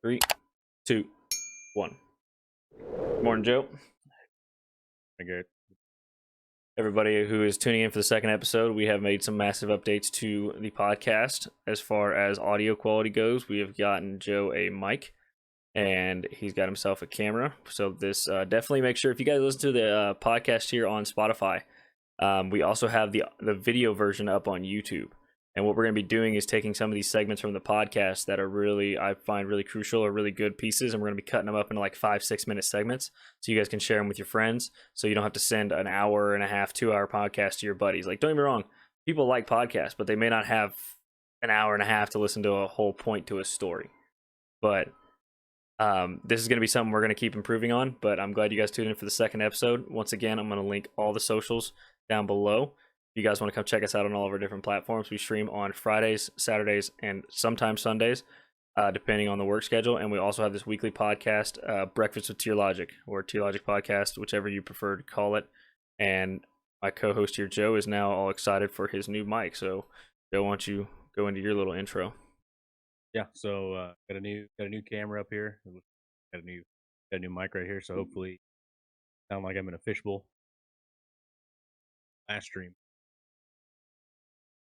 3, 2, 1. Good morning, Joe. Okay. Everybody who is tuning in for the second episode, we have made some massive updates to the podcast as far as audio quality goes. We have gotten Joe a mic, and he's got himself a camera. So this definitely make sure if you guys listen to the podcast here on Spotify, we also have the video version up on YouTube. And what we're going to be doing is taking some of these segments from the podcast that are really, I find really crucial or really good pieces, and we're going to be cutting them up into like 5-6 minute segments so you guys can share them with your friends, so you don't have to send an hour and a half, 2-hour podcast to your buddies. Like, don't get me wrong, people like podcasts, but they may not have an hour and a half to listen to a whole point to a story. But this is going to be something we're going to keep improving on, but I'm glad you guys tuned in for the second episode. Once again, I'm going to link all the socials down below. If you guys want to come check us out on all of our different platforms, we stream on Fridays, Saturdays, and sometimes Sundays, depending on the work schedule. And we also have this weekly podcast, Breakfast with TYR Logic, or TYR Logic Podcast, whichever you prefer to call it. And my co-host here, Joe, is now all excited for his new mic. So, Joe, why don't you go into your little intro? Yeah. So got a new camera up here. Got a new mic right here. So hopefully, sound like I'm in a fishbowl. Last stream.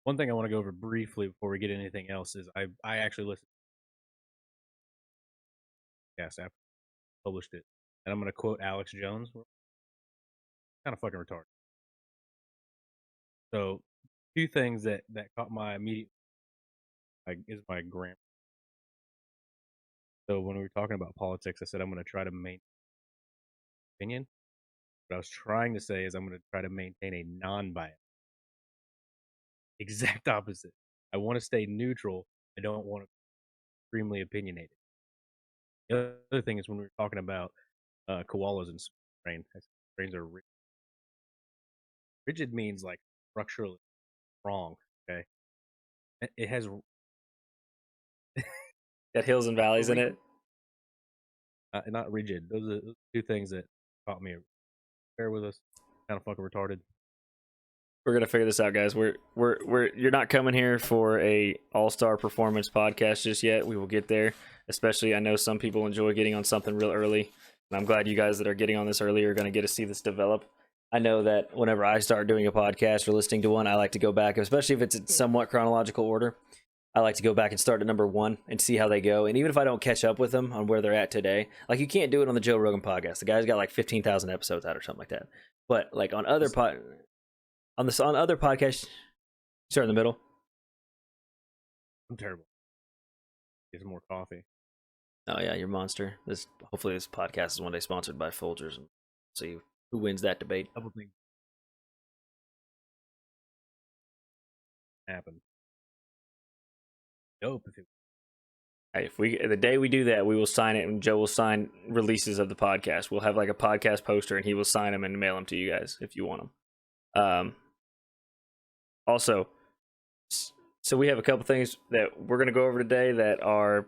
One thing I want to go over briefly before we get into anything else is I actually listened to the podcast after I published it, and I'm going to quote Alex Jones. Kind of fucking retarded. So, two things that caught my immediate is my grammar. So when we were talking about politics, I said I'm going to try to maintain opinion. What I was trying to say is I'm going to try to maintain a non-bias. Exact opposite. I want to stay neutral. I don't want to be extremely opinionated. The other thing is when we were talking about koalas and brain. Brains are rigid. Rigid means like structurally wrong. Okay, it has Got hills and valleys in it. Not rigid. Those are two things that caught me. Bear with us. Kind of fucking retarded. We're gonna figure this out, guys. We're you're not coming here for a all-star performance podcast just yet. We will get there. Especially, I know some people enjoy getting on something real early, and I'm glad you guys that are getting on this early are gonna get to see this develop. I know that whenever I start doing a podcast or listening to one, I like to go back, especially if it's in somewhat chronological order. I like to go back and start at number 1 and see how they go. And even if I don't catch up with them on where they're at today, like you can't do it on the Joe Rogan podcast. The guy's got like 15,000 episodes out or something like that. But like on other on other podcasts, start in the middle. I'm terrible. Get some more coffee. Oh yeah, you're a monster. Hopefully this podcast is one day sponsored by Folgers, and see who wins that debate. Couple things happen. Dope if it. Hey, the day we do that, we will sign it, and Joe will sign releases of the podcast. We'll have like a podcast poster, and he will sign them and mail them to you guys if you want them. Also, so we have a couple things that we're going to go over today that are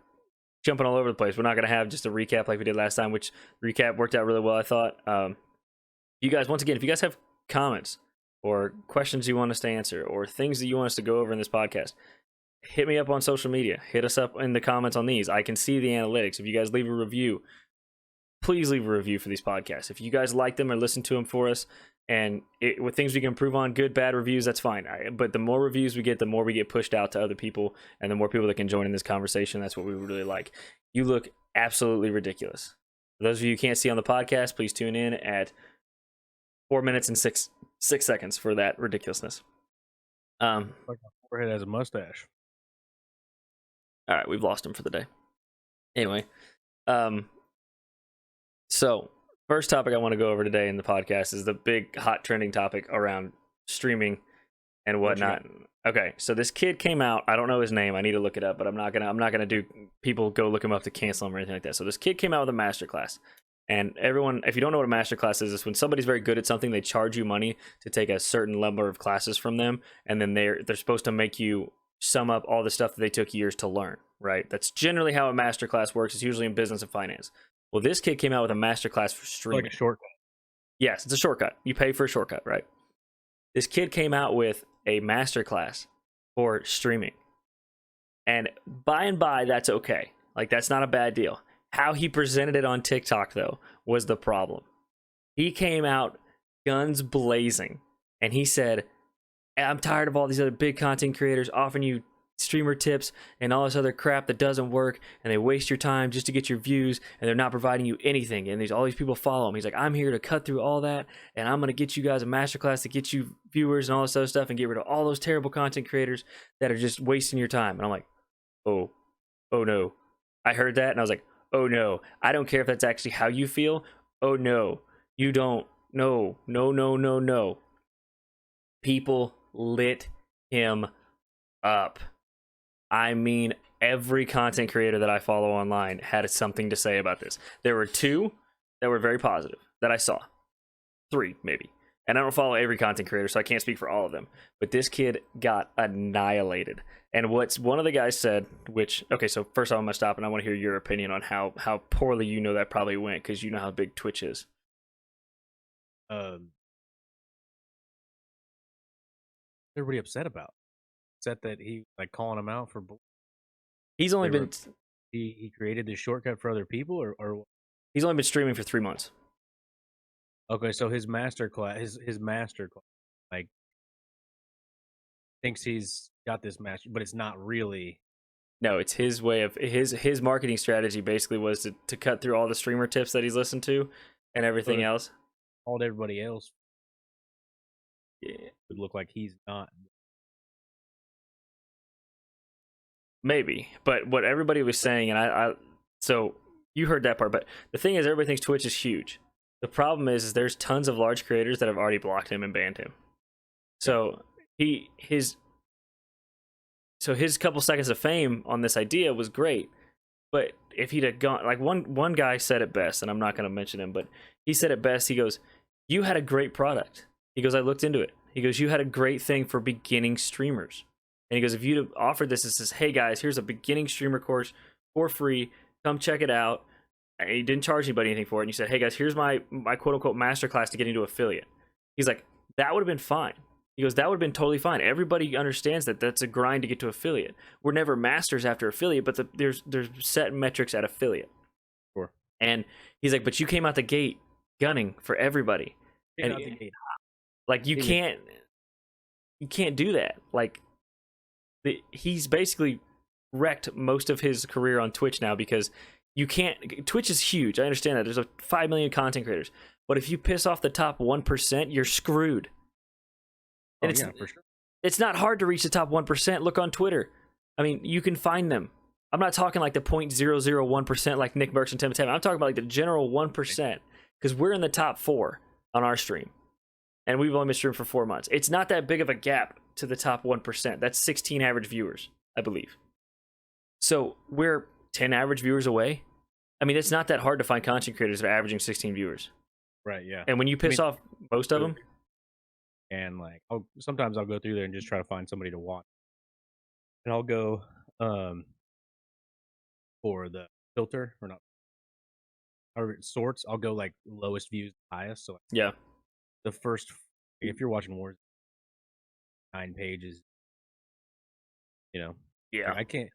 jumping all over the place. We're not going to have just a recap like we did last time, which recap worked out really well, I thought. You guys, once again, if you guys have comments or questions you want us to answer or things that you want us to go over in this podcast, hit me up on social media. Hit us up in the comments on these. I can see the analytics. If you guys leave a review, please leave a review for these podcasts. If you guys like them or listen to them for us, and with things we can improve on, good, bad reviews, that's fine. But the more reviews we get, the more we get pushed out to other people, and the more people that can join in this conversation. That's what we really like. You look absolutely ridiculous. For those of you who can't see on the podcast, please tune in at 4 minutes and 6 seconds for that ridiculousness. Like my forehead has a mustache. All right, we've lost him for the day. Anyway, so first topic I want to go over today in the podcast is the big hot trending topic around streaming and whatnot. Okay, so this kid came out. I don't know his name. I need to look it up, but I'm not gonna do people go look him up to cancel him or anything like that. So this kid came out with a masterclass. And everyone, if you don't know what a masterclass is, it's when somebody's very good at something, they charge you money to take a certain number of classes from them, and then they're supposed to make you sum up all the stuff that they took years to learn, right? That's generally how a masterclass works. It's usually in business and finance. Well, this kid came out with a masterclass for streaming. Like a shortcut. Yes, it's a shortcut. You pay for a shortcut, right? This kid came out with a masterclass for streaming. And by, that's okay. Like, that's not a bad deal. How he presented it on TikTok, though, was the problem. He came out guns blazing, and he said, I'm tired of all these other big content creators offering you streamer tips and all this other crap that doesn't work, and they waste your time just to get your views, and they're not providing you anything, and all these people follow him. He's like, I'm here to cut through all that, and I'm going to get you guys a masterclass to get you viewers and all this other stuff, and get rid of all those terrible content creators that are just wasting your time. And I'm like, oh no. I heard that, and I was like, oh no. I don't care if that's actually how you feel. Oh no. You don't. No. People lit him up. I mean, every content creator that I follow online had something to say about this. There were 2 that were very positive that I saw. 3, maybe. And I don't follow every content creator, so I can't speak for all of them. But this kid got annihilated. And what's one of the guys said, which, okay, so first off, I'm going to stop, and I want to hear your opinion on how poorly you know that probably went, because you know how big Twitch is. Everybody upset about? Upset that he like calling him out for. He's only been. He created this shortcut for other people, or he's only been streaming for 3 months. Okay, so his master class, like, thinks he's got this master, but it's not really. No, it's his way of his marketing strategy. Basically, was to cut through all the streamer tips that he's listened to and everything else. Called everybody else. Yeah, it would look like he's not. Maybe, but what everybody was saying, and I so you heard that part, but the thing is, everybody thinks Twitch is huge. The problem is there's tons of large creators that have already blocked him and banned him. So his couple seconds of fame on this idea was great, but if he'd have gone, like, one guy said it best, and I'm not going to mention him, but he said it best. He goes, "You had a great product." He goes, "I looked into it." He goes, "You had a great thing for beginning streamers." And he goes, "If you'd offered this, it says, hey guys, here's a beginning streamer course for free. Come check it out." And he didn't charge anybody anything for it. And you said, "Hey guys, here's my quote unquote masterclass to get into affiliate." He's like, that would have been fine. He goes, that would have been totally fine. Everybody understands that that's a grind to get to affiliate. We're never masters after affiliate, but there's set metrics at affiliate. Sure. And he's like, but you came out the gate gunning for everybody. And like, you can't do that. Like, he's basically wrecked most of his career on Twitch now, because you can't. Twitch is huge. I understand that. There's 5 million content creators, but if you piss off the top 1%, you're screwed. And for sure. It's not hard to reach the top 1%. Look on Twitter. I mean, you can find them. I'm not talking like the 0.001% like Nick Burks and Tim Tam. I'm talking about like the general 1%, because we're in the top 4 on our stream, and we've only been streaming for 4 months. It's not that big of a gap to the top 1%. That's 16 average viewers, I believe. So we're 10 average viewers away. I mean, it's not that hard to find content creators that are averaging 16 viewers. Right, yeah. And when you piss off most of them. And like, sometimes I'll go through there and just try to find somebody to watch. And I'll go for the filter, or not, or sorts. I'll go like lowest views, highest. So yeah, the first, if you're watching Wars, 9 pages, you know. Yeah, I can't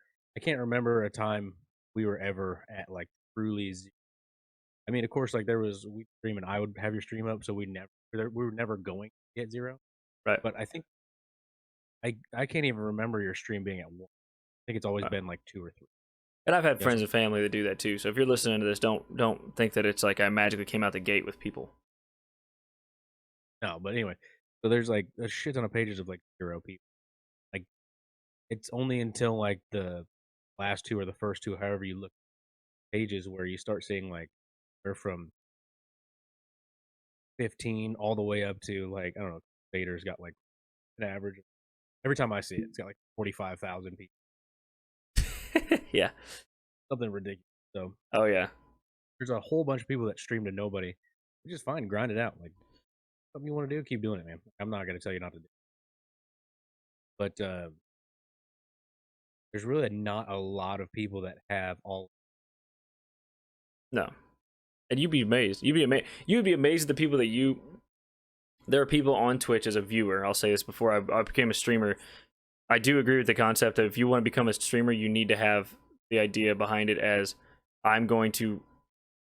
remember a time we were ever at like truly zero. I mean, of course, like we stream and I would have your stream up, so we were never going to get 0. Right. But I think I can't even remember your stream being at 1. I think it's always been like 2 or 3. And I've had friends and family that do that too. So if you're listening to this, don't think that it's like I magically came out the gate with people. No, but anyway, so there's like a shit ton of pages of like 0 people. Like, it's only until like the last 2 or the first 2, however you look, pages, where you start seeing like they're from 15 all the way up to like, I don't know, Vader's got like an average. Every time I see it, it's got like 45,000 people. Yeah, something ridiculous. So, oh yeah, there's a whole bunch of people that stream to nobody, which is fine. Grind it out. Like, something you want to do, keep doing it, man. I'm not going to tell you not to do it. But there's really not a lot of people that have all. No, and you'd be amazed. You'd be amazed at the people that there are people on Twitch as a viewer. I'll say this before I became a streamer. I do agree with the concept that if you want to become a streamer, you need to have the idea behind it as I'm going to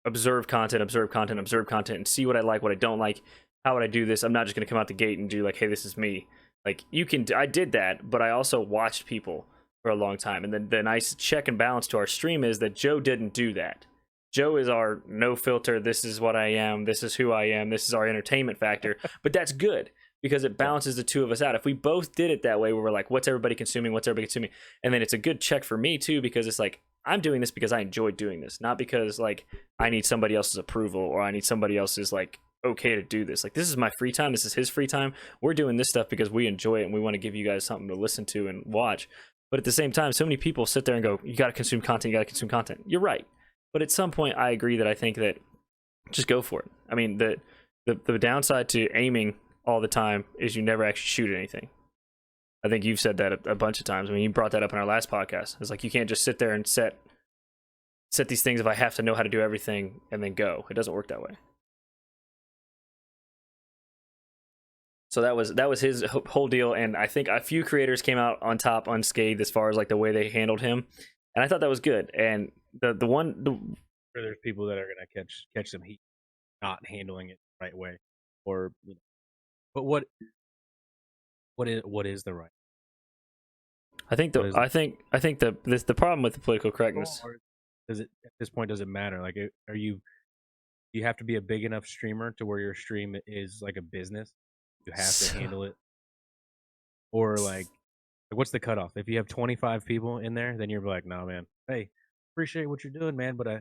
observe content, and see what I like, what I don't like. How would I do this? I'm not just going to come out the gate and do like, hey, this is me. Like you can, I did that, but I also watched people for a long time. And then the nice check and balance to our stream is that Joe didn't do that. Joe is our no filter. This is what I am. This is who I am. This is our entertainment factor. But that's good because it balances the two of us out. If we both did it that way, where we're like, what's everybody consuming? What's everybody consuming? And then it's a good check for me too, because it's like, I'm doing this because I enjoy doing this, not because like I need somebody else's approval or I need somebody else's like okay to do this. Like this is my free time. This is his free time. We're doing this stuff because we enjoy it and we want to give you guys something to listen to and watch. But at the same time, so many people sit there and go, you got to consume content. You got to consume content. You're right. But at some point, I agree that I think that just go for it. I mean, the downside to aiming all the time is you never actually shoot anything. I think you've said that a bunch of times. I mean, you brought that up in our last podcast. It's like you can't just sit there and set these things if I have to know how to do everything and then go. It doesn't work that way. So that was his whole deal, and I think a few creators came out on top unscathed as far as like the way they handled him, and I thought that was good. And there's people that are gonna catch some heat not handling it the right way, or you know, but what is the right? I think the problem with the political correctness. Does it at this point does it matter? Like, are you have to be a big enough streamer to where your stream is like a business? You have to handle it, or like what's the cutoff? If you have 25 people in there, then you're like, no, man. Hey, appreciate what you're doing, man, but I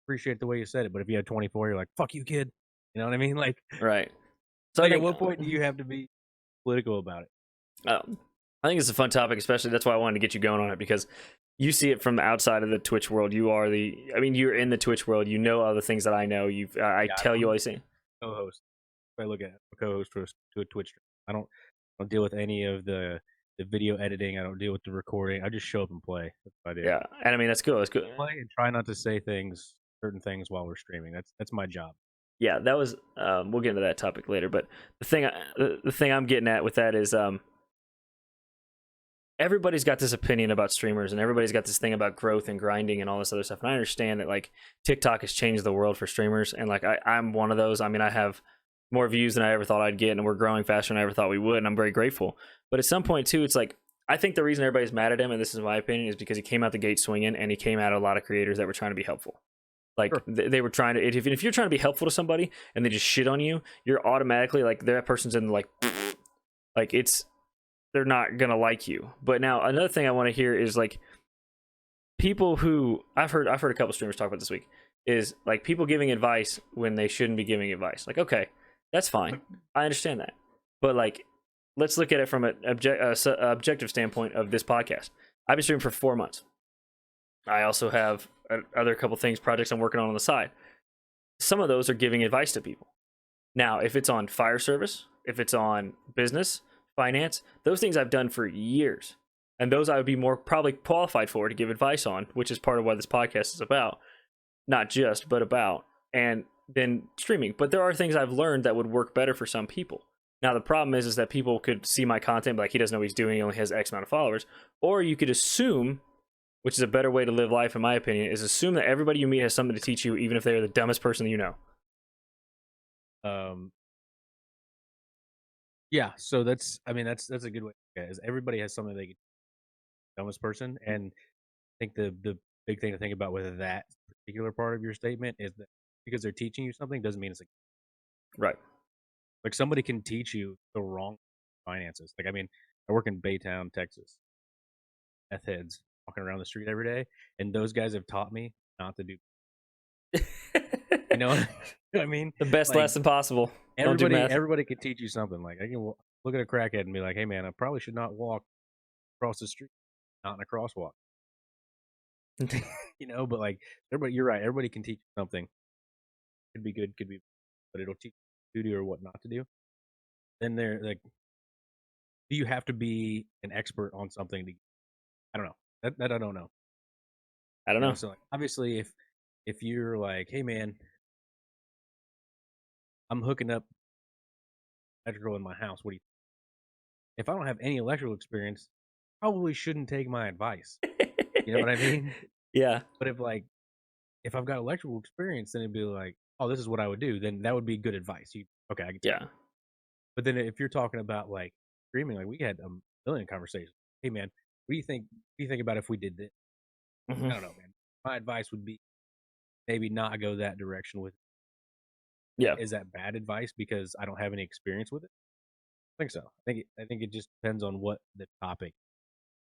appreciate the way you said it. But if you have 24, you're like, fuck you, kid. You know what I mean? Like, right. So like, at what point do you have to be political about it? I think it's a fun topic, especially that's why I wanted to get you going on it, because you see it from outside of the Twitch world. You're in the Twitch world. You know all the things that I know. I tell you all these things. Co-host. If I look at a co-host to a Twitch stream, I don't deal with any of the video editing. I don't deal with the recording. I just show up and play. That's what I do. Yeah, and I mean that's good. That's good. Play and try not to say certain things while we're streaming. That's my job. Yeah, that was. We'll get into that topic later. But the thing I'm getting at with that is everybody's got this opinion about streamers, and everybody's got this thing about growth and grinding and all this other stuff. And I understand that like TikTok has changed the world for streamers, and like I'm one of those. I mean, I have more views than I ever thought I'd get, and we're growing faster than I ever thought we would, and I'm very grateful. But at some point too, it's like I think the reason everybody's mad at him, and this is my opinion, is because he came out the gate swinging, and he came at a lot of creators that were trying to be helpful. Like sure. They were trying to. If you're trying to be helpful to somebody and they just shit on you, you're automatically like that person's in like it's they're not gonna like you. But now another thing I want to hear is like people who I've heard a couple streamers talk about this week is like people giving advice when they shouldn't be giving advice. Like okay, that's fine, I understand that, but like let's look at it from an objective standpoint of this podcast. I've been streaming for 4 months. I also have other couple things, projects I'm working on the side. Some of those are giving advice to people. Now, if it's on fire service, if it's on business, finance, those things I've done for years. And those I would be more probably qualified for to give advice on, which is part of what this podcast is about. Not just, but about. And then streaming. But there are things I've learned that would work better for some people. Now, the problem is that people could see my content, but like he doesn't know what he's doing, he only has X amount of followers. Or you could assume, which is a better way to live life, in my opinion, is assume that everybody you meet has something to teach you, even if they're the dumbest person that you know. Yeah, so that's a good way to look at it, is everybody has something they can teach the dumbest person. And I think the big thing to think about with that particular part of your statement is that because they're teaching you something doesn't mean it's like right. Like somebody can teach you the wrong finances. Like, I mean, I work in Baytown, Texas. Meth heads walking around the street every day, and those guys have taught me not to do. You know what I mean? The best lesson possible. Everybody can teach you something. Like I can look at a crackhead and be like, "Hey, man, I probably should not walk across the street, not in a crosswalk." You know, but like everybody, you're right. Everybody can teach you something. Could be good, could be, but it'll teach you to do or what not to do. Then they're like, do you have to be an expert on something to? I don't know. That I don't know. I don't know. So like, obviously, if you're like, hey man, I'm hooking up electrical in my house. What do you? If I don't have any electrical experience, probably shouldn't take my advice. You know what I mean? Yeah. But if I've got electrical experience, then it'd be like, oh, this is what I would do. Then that would be good advice. Okay, I can take Yeah. it. But then if you're talking about like streaming, like we had a million conversations. Hey man, what do you think? What do you think about if we did this? Hmm. I don't know, man. My advice would be maybe not go that direction with. Yeah. Is that bad advice because I don't have any experience with it? I think so. I think it just depends on what the topic.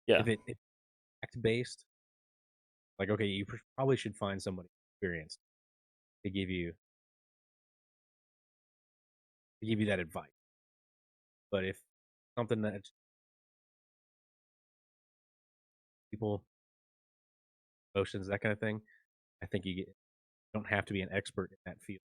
Yeah. If fact based, like okay, you probably should find somebody experienced to give you that advice. But if something that people emotions that kind of thing, I think you don't have to be an expert in that field.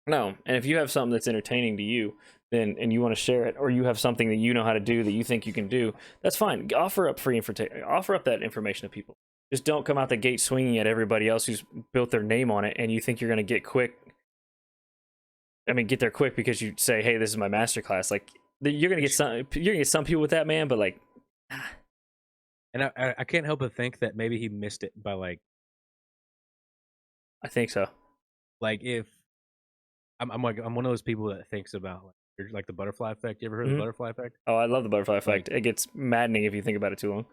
No, and if you have something that's entertaining to you, then and you want to share it, or you have something that you know how to do that you think you can do, that's fine. Offer up offer up that information to people. Just don't come out the gate swinging at everybody else who's built their name on it, and you think you're going to get quick. I mean, get there quick because you say, "Hey, this is my masterclass." Like you're going to get some people with that, man. But like, and I can't help but think that maybe he missed it by I think so. like if I'm one of those people that thinks about like the butterfly effect. You ever heard of the butterfly effect? Oh, I love the butterfly effect. Like, It gets maddening if you think about it too long.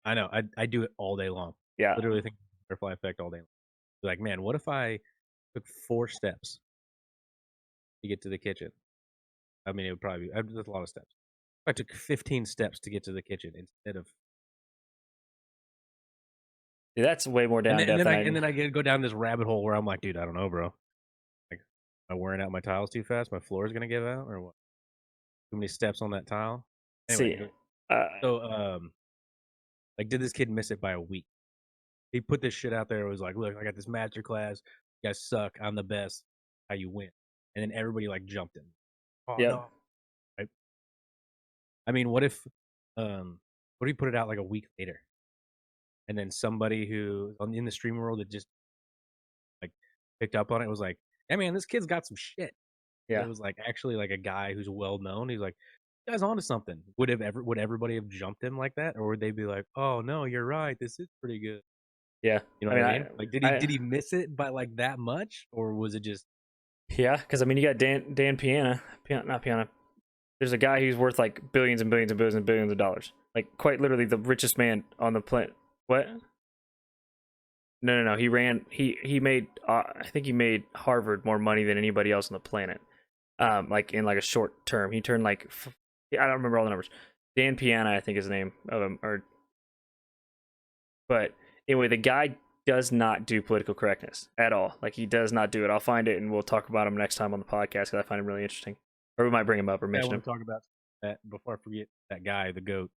I know I do it all day long. Yeah. Literally think butterfly effect all day long. Like, man, what if I took 4 steps to get to the kitchen? I mean, it would probably be that's a lot of steps. If I took 15 steps to get to the kitchen instead of Yeah, that's way more down depth. and then I go down this rabbit hole where I'm like, dude, I don't know, bro. Like, am I wearing out my tiles too fast? My floor is gonna give out, or what? Too many steps on that tile. Anyway, See, so like, did this kid miss it by a week? He put this shit out there. It was like, look, I got this master class. You guys suck. I'm the best. How you win? And then everybody like jumped him. Oh yeah, no! I mean, what if he put it out like a week later, and then somebody who in the streaming world that just like picked up on it was like, "Yeah, man, this kid's got some shit." yeah. It was like actually like a guy who's well known. He's like, "You guys onto something." Would everybody have jumped him like that, or would they be like, "Oh no, you're right. This is pretty good." Yeah, You know I what mean, I mean? Like, did he miss it by like that much, or was it just yeah, because I mean, you got Dan Piana, not Piana. There's a guy who's worth like billions and billions and billions and billions of dollars, like quite literally the richest man on the planet. What? No. He made. I think he made Harvard more money than anybody else on the planet. Like in like a short term, he turned like I don't remember all the numbers. Dan Piana, I think is the name of him, but anyway, the guy does not do political correctness at all. Like he does not do it. I'll find it and we'll talk about him next time on the podcast because I find him really interesting. Or we might bring him up or I mention want him. to talk about that before I forget that guy, the goat,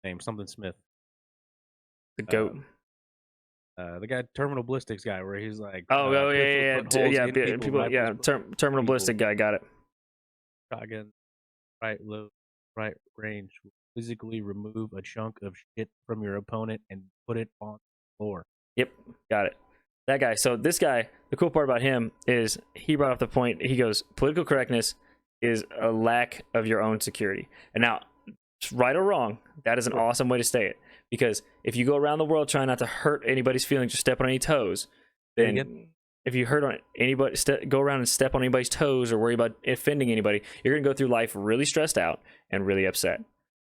name something Smith. The goat. The guy, terminal ballistics guy, where he's like, Yeah. People, yeah. rifles Terminal ballistic guy. Got it. shotgun, right low, right range, will physically remove a chunk of shit from your opponent and put it on the floor. Yep, got it. That guy. So this guy, the cool part about him is he brought up the point. He goes, political correctness is a lack of your own security. And now, right or wrong, that is an awesome way to say it. Because if you go around the world trying not to hurt anybody's feelings or step on any toes, then if you hurt on anybody, go around and step on anybody's toes or worry about offending anybody, you're gonna go through life really stressed out and really upset.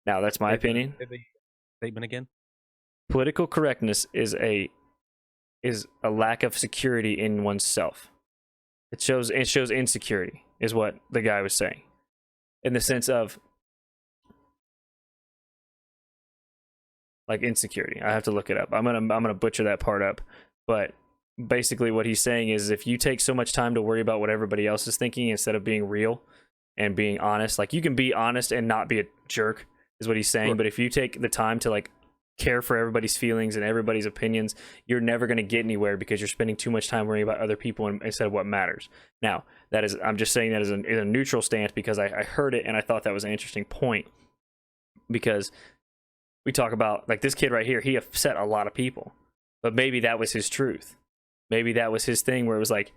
Now, that's my opinion. Statement again. Political correctness is a lack of security in oneself. It shows insecurity, is what the guy was saying, in the sense of like insecurity. I have to look it up. I'm gonna butcher that part up, but basically what he's saying is if you take so much time to worry about what everybody else is thinking instead of being real and being honest, like you can be honest and not be a jerk, is what he's saying. Sure. But if you take the time to like care for everybody's feelings and everybody's opinions, you're never going to get anywhere because you're spending too much time worrying about other people instead of what matters. Now, that is, I'm just saying that as a neutral stance because I heard it and I thought that was an interesting point, because we talk about like this kid right here, he upset a lot of people, but maybe that was his truth. Maybe that was his thing where it was like,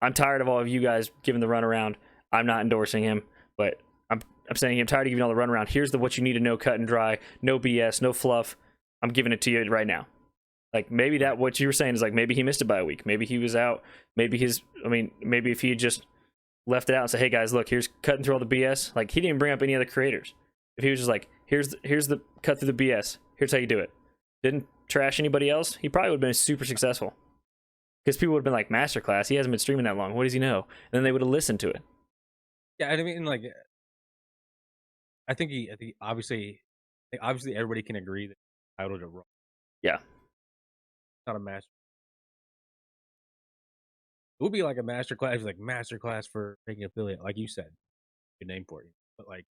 I'm tired of all of you guys giving the runaround. I'm not endorsing him, but I'm saying I'm tired of giving all the runaround. Here's what you need to know, cut and dry, no BS, no fluff. I'm giving it to you right now. Like maybe that what you were saying is like maybe he missed it by a week. Maybe he was out. Maybe maybe if he had just left it out and said, "Hey guys, look, here's cutting through all the BS." Like he didn't bring up any other creators. If he was just like, "Here's the cut through the BS. Here's how you do it." Didn't trash anybody else. He probably would have been super successful. Because people would have been like, "Masterclass. He hasn't been streaming that long. What does he know?" And then they would have listened to it. Yeah, I mean, like, I think obviously everybody can agree that he titled it wrong. Yeah. Not a master. It would be like a master class, like master class for making affiliate, like you said, good name for it. But like,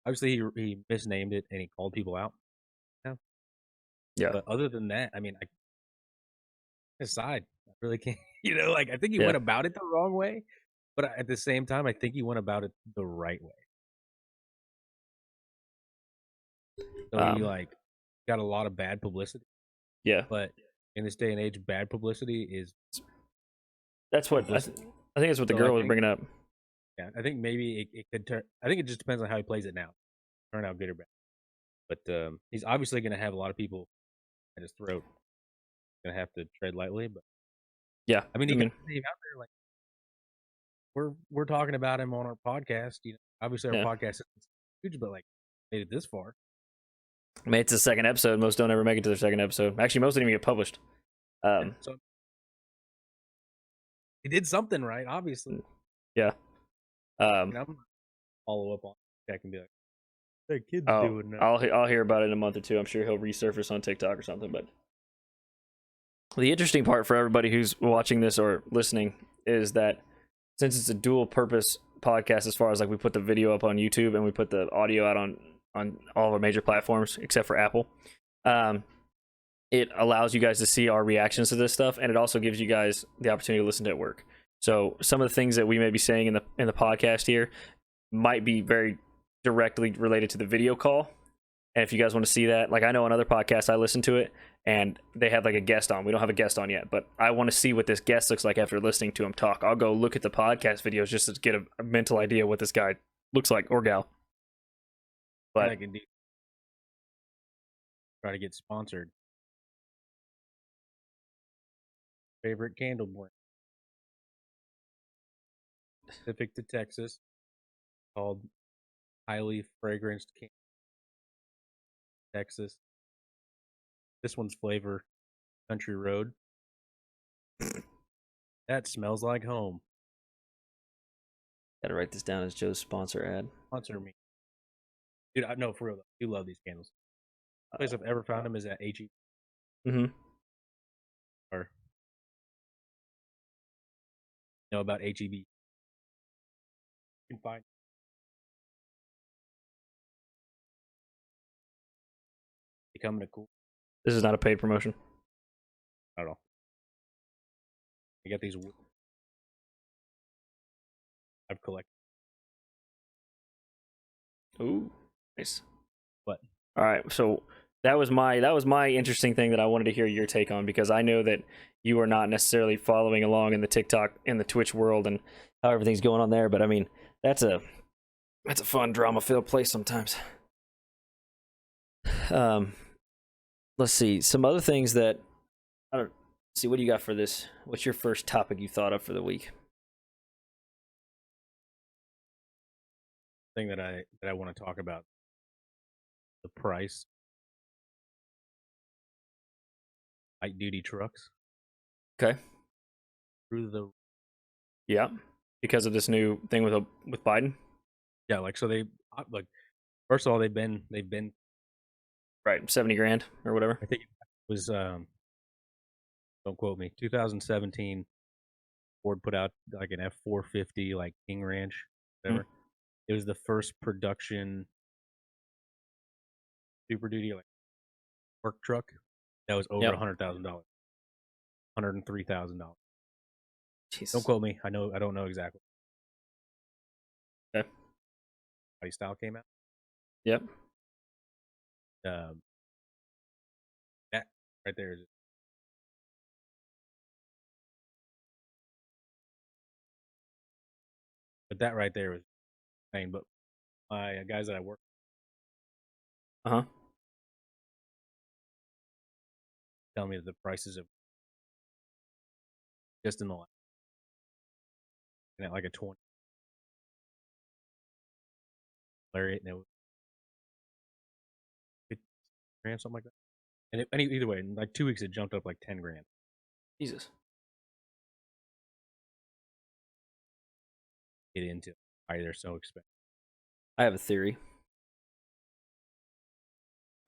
obviously he misnamed it and he called people out. Yeah. Yeah. But other than that, I mean, I aside, I really can't. Like I think he Yeah. went about it the wrong way, but at the same time, I think he went about it the right way. So he like got a lot of bad publicity. Yeah. But in this day and age, bad publicity is. That's what I think. That's what the girl was bringing up. Yeah, I think maybe it could turn. I think it just depends on how he plays it now, turn out good or bad. But he's obviously going to have a lot of people at his throat. Going to have to tread lightly, but yeah, I mean, he got his name out there. Like we're talking about him on our podcast. Obviously our podcast is huge, but like made it this far. Made it to the second episode. Most don't ever make it to their second episode. Actually, most didn't even get published. So he did something right, obviously. Yeah. I'm gonna follow up on check and be like, "That kid's doing that." I'll hear about it in a month or two. I'm sure he'll resurface on TikTok or something. But the interesting part for everybody who's watching this or listening is that since it's a dual purpose podcast, as far as like we put the video up on YouTube and we put the audio out on all of our major platforms except for Apple, it allows you guys to see our reactions to this stuff, and it also gives you guys the opportunity to listen to it at work. So some of the things that we may be saying in the podcast here might be very directly related to the video call. And if you guys want to see that, like I know on other podcasts I listen to it and they have like a guest on. We don't have a guest on yet, but I want to see what this guest looks like after listening to him talk. I'll go look at the podcast videos just to get a mental idea what this guy looks like or gal. But I can try to get sponsored. Favorite candle brand specific to Texas called Highly Fragranced Candle. Texas. This one's flavor Country Road. That smells like home. Gotta write this down as Joe's sponsor ad. Sponsor me. Dude, I know for real though. I do love these candles. The place I've ever found them is at HEB. Mm-hmm. Or know about HEB. You can find becoming a cool. This is not a paid promotion. Not at all. I got these. I've collected. Ooh, nice. What? All right, so that was my interesting thing that I wanted to hear your take on, because I know that you are not necessarily following along in the TikTok and the Twitch world and how everything's going on there, but I mean that's a fun drama-filled place sometimes. Let's see some other things that I don't see. What do you got for this? What's your first topic you thought of for the week? Thing that I want to talk about, the price light duty trucks. Okay. Through the because of this new thing with Biden. Yeah, like so they like first of all they've been right, $70,000 or whatever. I think it was don't quote me, 2017 Ford put out like an F450 like King Ranch whatever. It was the first production Super Duty like work truck that was over $100,000, $103,000. Don't quote me. I don't know exactly. Okay. Body style came out. Yep. That right there is. But that right there was insane. But my guys that I work. telling me that the prices of just in the last, at like a 20 lariat, and it was 50 grand, something like that. And either way, in like 2 weeks, it jumped up like 10 grand. Jesus. Get into why they're so expensive. I have a theory.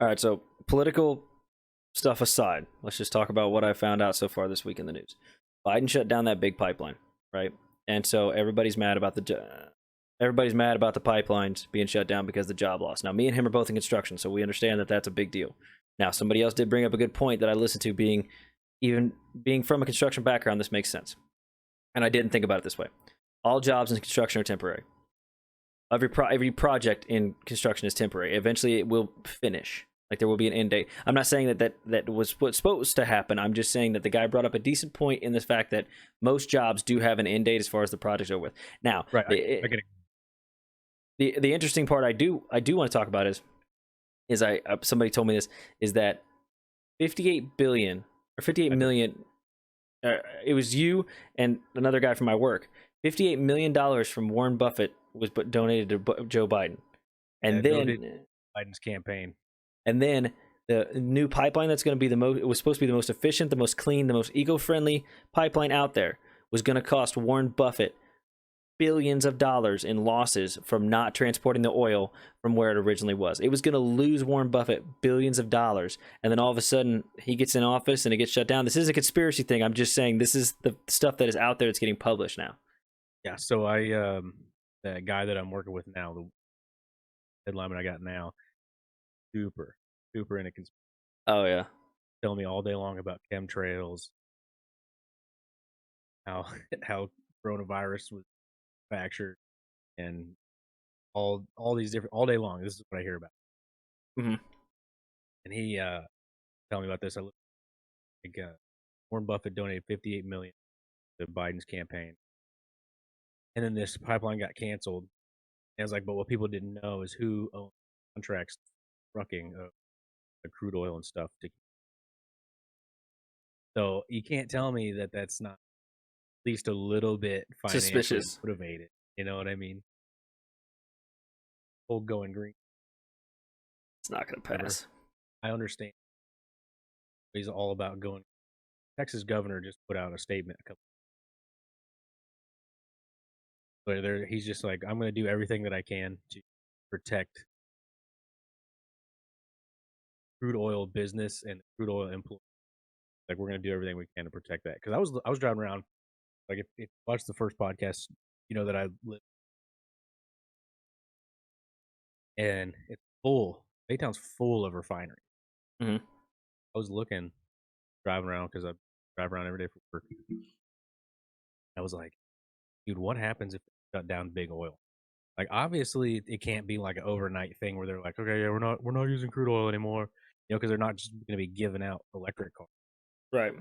All right, so political stuff aside, let's just talk about what I found out so far this week in the news. Biden shut down that big pipeline, right? And so everybody's mad about the pipelines being shut down because of the job loss. Now, me and him are both in construction, so we understand that that's a big deal. Now, somebody else did bring up a good point that I listened to. Being from a construction background, this makes sense, and I didn't think about it this way. All jobs in construction are temporary. Every project in construction is temporary. Eventually, it will finish. Like, there will be an end date. I'm not saying that was what's supposed to happen. I'm just saying that the guy brought up a decent point in the fact that most jobs do have an end date as far as the project's over with. Now, right, I get it. The interesting part I do want to talk about is somebody told me this, is that 58 million. It was you and another guy from my work. $58 million from Warren Buffett was donated to Joe Biden, and then Biden's campaign. And then the new pipeline that's going to be it was supposed to be the most efficient, the most clean, the most eco-friendly pipeline out there was going to cost Warren Buffett billions of dollars in losses from not transporting the oil from where it originally was. It was going to lose Warren Buffett billions of dollars. And then all of a sudden he gets in office and it gets shut down. This is a conspiracy thing. I'm just saying this is the stuff that is out there that's getting published now. Yeah. So the guy that I'm working with now, the head lineman I got now, super into conspiracy. Oh yeah, telling me all day long about chemtrails, how coronavirus was manufactured, and all these different, all day long. This is what I hear about. Mm-hmm. And he telling me about this. Warren Buffett donated $58 million to Biden's campaign, and then this pipeline got canceled. And I was like, but what people didn't know is who owned contracts trucking of crude oil and stuff. So you can't tell me that that's not at least a little bit financially suspicious motivated. You know what I mean? Old going green. It's not going to pass. I understand. He's all about going. Texas governor just put out a statement a couple. But he's just like, I'm going to do everything that I can to protect crude oil business and crude oil employees. Like, we're going to do everything we can to protect that. Because I was driving around. Like, if you watch the first podcast, you know that I live, and it's full. Baytown's full of refineries. Mm-hmm. I was driving around because I drive around every day for work. I was like, dude, what happens if they shut down big oil? Like, obviously, it can't be like an overnight thing where they're like, okay, yeah, we're not using crude oil anymore, because they're not just going to be giving out electric cars, right?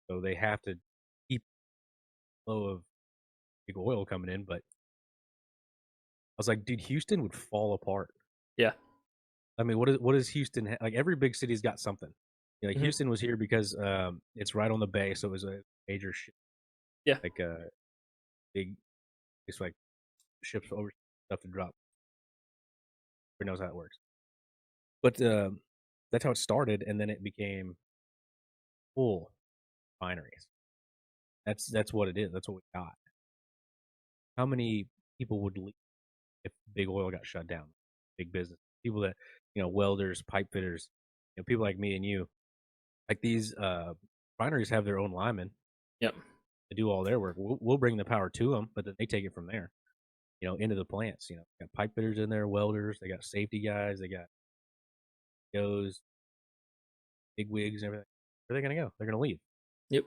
So they have to keep the flow of big oil coming in. But I was like, dude, Houston would fall apart. Yeah. I mean, what is Houston like? Every big city's got something. Like, mm-hmm. Houston was here because it's right on the bay, so it was a major ship. Yeah. Like a big, it's like ships over stuff to drop. Who knows how it works? But that's how it started, and then it became full refineries. That's what it is. That's what we got. How many people would leave if big oil got shut down? Big business people that welders, pipe fitters, people like me and you. Like, these refineries have their own linemen. Yep. To do all their work. We'll bring the power to them, but then they take it from there. Into the plants. Got pipe fitters in there, welders. They got safety guys. They got those big wigs and everything. Where are they gonna go? They're gonna leave. Yep.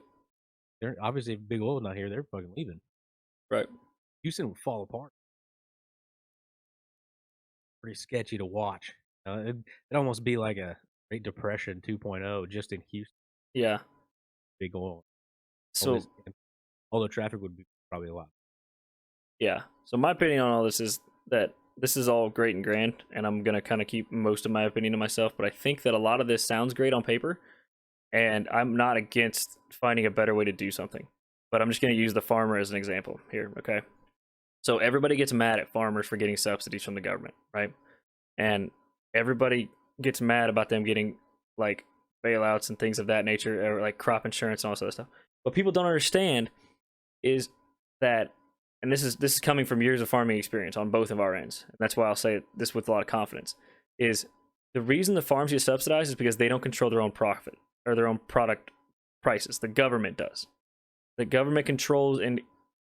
They're obviously, if big oil not here, they're fucking leaving. Right. Houston would fall apart. Pretty sketchy to watch. It'd almost be like a Great Depression 2.0 just in Houston. Yeah. Big oil. So all the traffic would be probably a lot. Yeah. So my opinion on all this is that this is all great and grand, and I'm going to kind of keep most of my opinion to myself, but I think that a lot of this sounds great on paper, And I'm not against finding a better way to do something, but I'm just going to use the farmer as an example here. Okay. So everybody gets mad at farmers for getting subsidies from the government, right? And everybody gets mad about them getting like bailouts and things of that nature, or like crop insurance and all this other stuff. What people don't understand is that, and this is coming from years of farming experience on both of our ends, and that's why I'll say this with a lot of confidence, is the reason the farms get subsidized is because they don't control their own profit or their own product prices. The government does. The government controls, and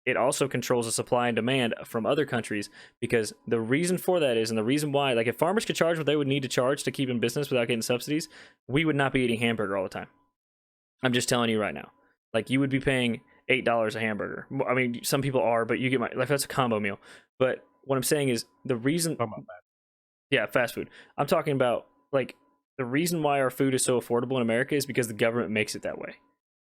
it also controls the supply and demand from other countries, because the reason for that is, and the reason why, like if farmers could charge what they would need to charge to keep in business without getting subsidies, we would not be eating hamburger all the time. I'm just telling you right now. Like you would be paying $8 a hamburger. I mean, some people are, but you get my, like that's a combo meal. But what I'm saying is the reason, yeah, fast food. I'm talking about like the reason why our food is so affordable in America is because the government makes it that way.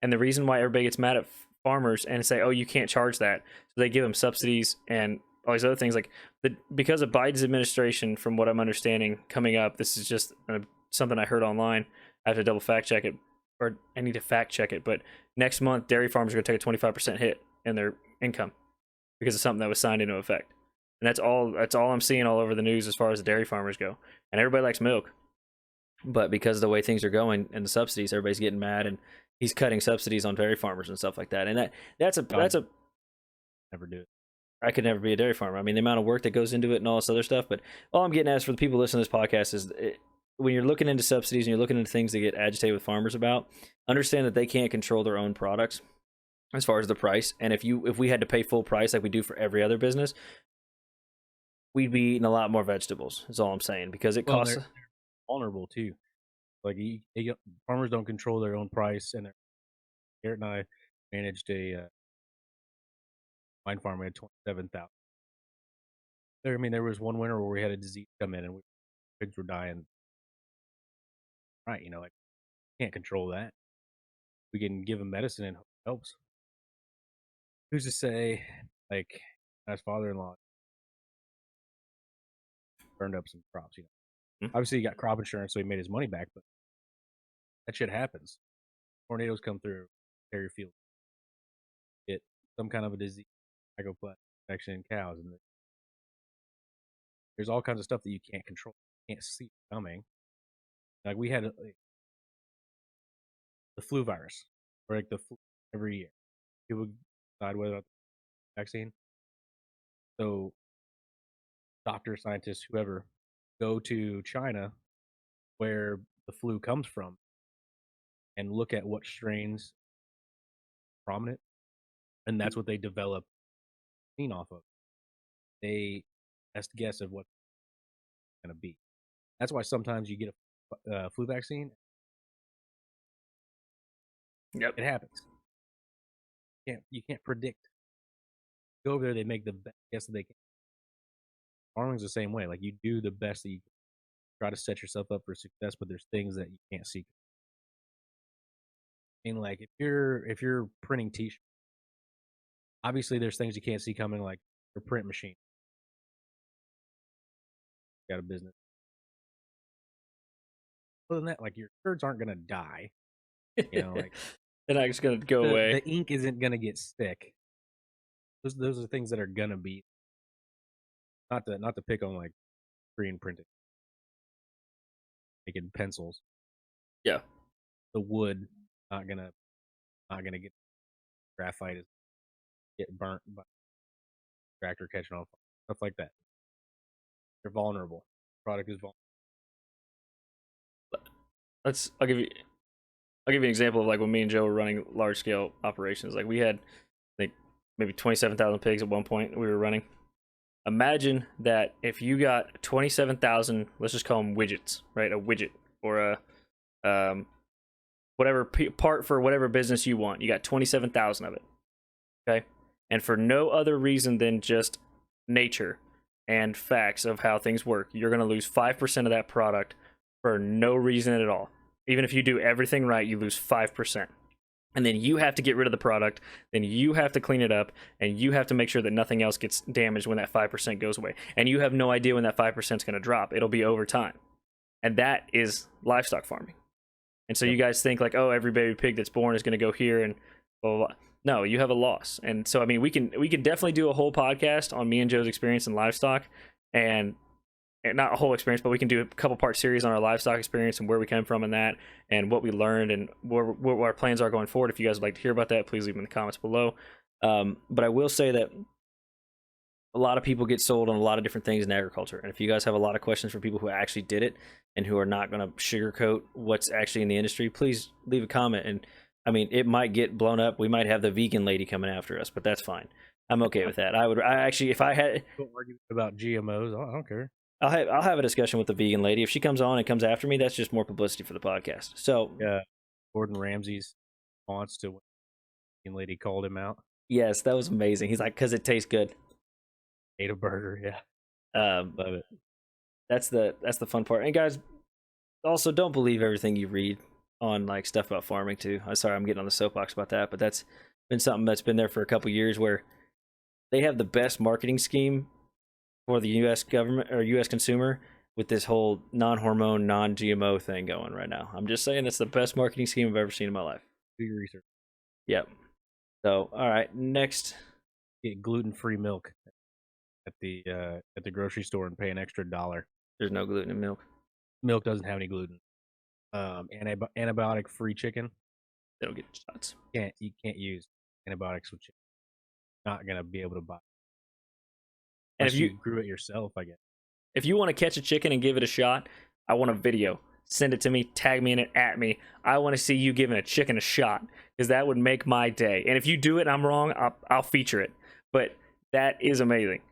And the reason why everybody gets mad at farmers and say, "Oh, you can't charge that," so they give them subsidies and all these other things. Like because of Biden's administration, from what I'm understanding, coming up, this is just something I heard online. I have to double fact check it, or I need to fact check it. But next month, dairy farmers are going to take a 25% hit in their income because of something that was signed into effect. And that's all I'm seeing all over the news as far as the dairy farmers go. And everybody likes milk, but because of the way things are going and the subsidies, everybody's getting mad, and he's cutting subsidies on dairy farmers and stuff like that. And that's a never do it. I could never be a dairy farmer. I mean, the amount of work that goes into it and all this other stuff. But all I'm getting at is for the people listening to this podcast is when you're looking into subsidies and you're looking into things to get agitated with farmers about, understand that they can't control their own products as far as the price. And if we had to pay full price like we do for every other business, we'd be eating a lot more vegetables. Is all I'm saying, because it costs. They're vulnerable too. Like farmers don't control their own price, and Garrett and I managed a wine farm. We had 27,000. I mean, there was one winter where we had a disease come in, and pigs were dying. Right, like can't control that. We can give them medicine and hope it helps. Who's to say? Like, as father-in-law burned up some crops. Obviously he got crop insurance, so he made his money back, but that shit happens. Tornadoes come through, tear your field, get some kind of a disease, mycoplasma infection in cows, and there's all kinds of stuff that you can't control, you can't see coming. Like we had the flu virus, or like the flu every year. People decide whether or not the vaccine. So doctors, scientists, whoever, go to China, where the flu comes from, and look at what strains are prominent, and that's what they develop off of. They best guess of what's going to be. That's why sometimes you get a flu vaccine. Yep, it happens. You can't predict. Go over there, they make the best guess that they can. Farming's the same way. Like you do the best that you can. Try to set yourself up for success, but there's things that you can't see. I mean, like if you're printing t-shirts, obviously there's things you can't see coming, like your print machine. Got a business. Other than that, like your shirts aren't gonna die. Like they're not just gonna go away. The ink isn't gonna get thick. Those are things that are gonna be. Not to pick on like screen printing, making pencils. Yeah, the wood not gonna get graphite, get burnt by tractor catching on fire, stuff like that. They're vulnerable. The product is vulnerable. I'll give you an example of like when me and Joe were running large scale operations. Like we had like maybe 27,000 pigs at one point we were running. Imagine that if you got 27,000, let's just call them widgets, right? A widget or a whatever part for whatever business you want. You got 27,000 of it. Okay? And for no other reason than just nature and facts of how things work, you're going to lose 5% of that product for no reason at all. Even if you do everything right, you lose 5%. And then you have to get rid of the product, then you have to clean it up, and you have to make sure that nothing else gets damaged when that 5% goes away. And you have no idea when that 5% is going to drop. It'll be over time. And that is livestock farming. And so you guys think like, oh, every baby pig that's born is going to go here and blah, blah, blah. No, you have a loss. And so I mean, we can definitely do a whole podcast on me and Joe's experience in livestock, and not a whole experience, but we can do a couple part series on our livestock experience and where we came from in that, and what we learned, and what our plans are going forward. If you guys would like to hear about that, please leave them in the comments below. But I will say that a lot of people get sold on a lot of different things in agriculture, and if you guys have a lot of questions for people who actually did it and who are not going to sugarcoat what's actually in the industry, please leave a comment. And I mean, it might get blown up. We might have the vegan lady coming after us, but that's fine. I'm okay with that. I actually, if I had, Don't argue about GMOs. I don't care. I'll have a discussion with the vegan lady. If she comes on and comes after me, that's just more publicity for the podcast. So Yeah, Gordon Ramsay's response to when the vegan lady called him out. yes, that was amazing. He's like, because it tastes good. Ate a burger. Yeah, love it. That's the fun part. And guys, also don't believe everything you read on like stuff about farming too. I'm sorry, I'm getting on the soapbox about that, but that's been something that's been there for a couple years, where they have the best marketing scheme for the U.S. government or U.S. consumer with this whole non-hormone, non-GMO thing going right now. I'm just saying it's the best marketing scheme I've ever seen in my life. Do your research. Yep. So, all right, next. Get gluten-free milk at the grocery store and pay an extra $1. There's no gluten in milk. Milk doesn't have any gluten. Antibiotic-free chicken. They don't get shots. You can't use antibiotics with chicken. Not gonna be able to buy. And if you grew it yourself, I guess. If you want to catch a chicken and give it a shot, I want a video. Send it to me, tag me in it, at me. I want to see you giving a chicken a shot, because that would make my day. And if you do it and I'm wrong, I'll feature it. But that is amazing.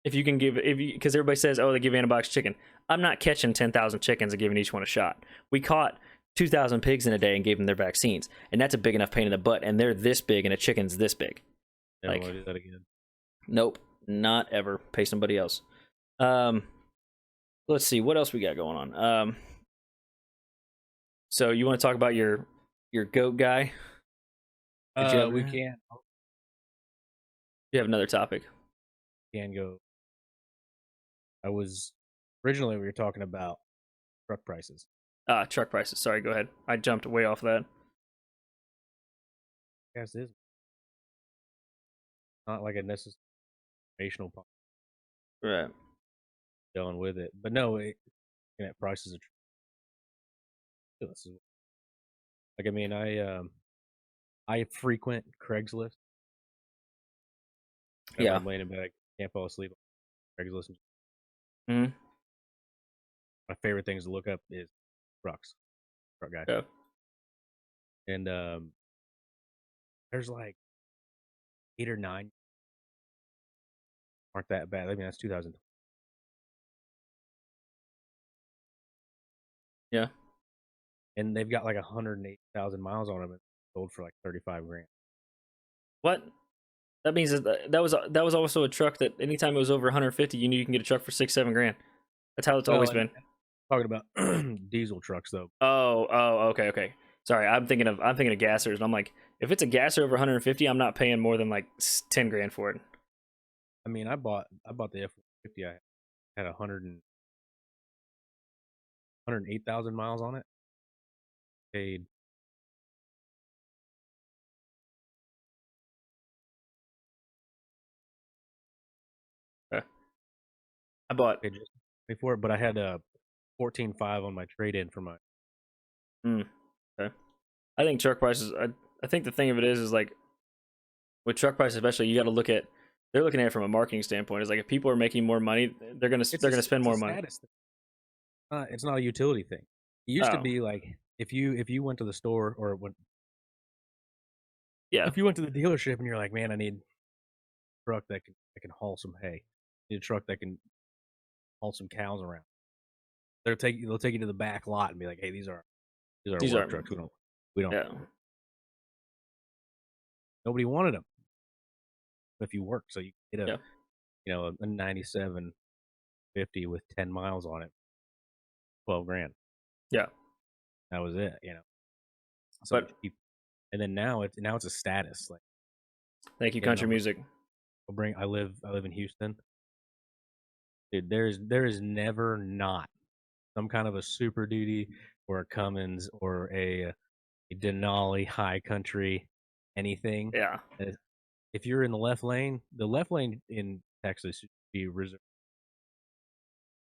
If you can give, because everybody says, oh, they give antibiotics chicken. I'm not catching 10,000 chickens and giving each one a shot. We caught 2,000 pigs in a day and gave them their vaccines, and that's a big enough pain in the butt. And they're this big, and a chicken's this big. Never want to do that again. Nope, not ever. Pay somebody else. Let's see what else we got going on. So you want to talk about your goat guy? We can. You have another topic. Can go. Originally we were talking about truck prices. Truck prices. Sorry, go ahead. I jumped way off that. Yes, it is not like a necessary informational part. Right. Dealing with it, but no, looking at prices of like, I mean, I frequent Craigslist. Yeah. I'm laying in bed, can't fall asleep. Craigslist. Mm-hmm. My favorite things to look up is truck guy. Yeah. And there's like 8 or 9 aren't that bad. I mean, that's 2020. Yeah. And they've got like 108,000 miles on them and sold for like 35 grand. What? That means that was also a truck that anytime it was over 150, you knew you can get a truck for 6-7 grand. That's how it's always been. Talking about diesel trucks though. Oh, okay. Sorry, I'm thinking of gassers, and I'm like, if it's a gasser over 150, I'm not paying more than like 10 grand for it. I mean, I bought the F-150. I had 108,000 miles on it. Paid I bought before it, but I had a 14.5 on my trade-in for my. Okay. I think truck prices. I think the thing of it is like with truck prices, especially, you got to look at. They're looking at it from a marketing standpoint. It's like if people are making more money, they're gonna spend more money. It's not a utility thing. It used to be like if you went to the store or if you went to the dealership and you're like, man, I need a truck that can haul some hay. I need a truck that can haul some cows around. They'll take you to the back lot and be like, hey, these are work trucks. We don't. Yeah. Nobody wanted them. If you work, so you get a 9750 with 10 miles on it, 12 grand. Yeah. That was it, So and then now it's a status. Like, thank you, country music. I live in Houston. Dude, there is never not some kind of a Super Duty or a Cummins or a Denali High Country, anything. Yeah. If you're in the left lane in Texas should be reserved.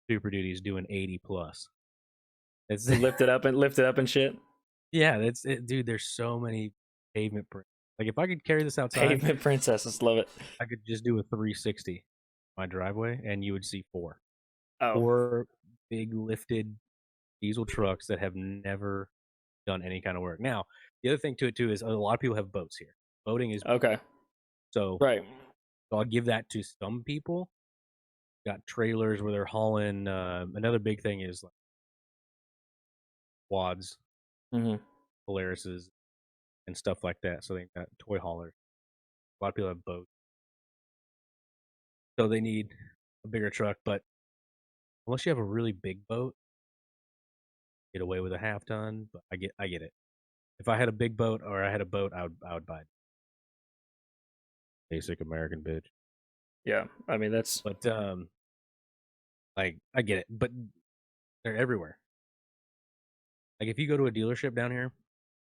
Super Duty's doing 80 plus. It's Lift it up and shit. yeah, that's it, dude. There's so many pavement prints. Like if I could carry this outside, Pavement princesses, love it. I could just do a 360 my driveway, and you would see Oh, four big lifted diesel trucks that have never done any kind of work. Now, the other thing to it too is a lot of people have boats here. Boating is okay, so right. I'll give that to some people. Got trailers where they're hauling. Another big thing is like quads, Mm-hmm. Polarises, and stuff like that. So they got toy haulers. A lot of people have boats, so they need a bigger truck. But unless you have a really big boat, get away with a half ton. But I get it. If I had a big boat or I had a boat, I would buy it. Basic American bitch. Yeah, I mean that's. But like I get it. But they're everywhere. Like if you go to a dealership down here,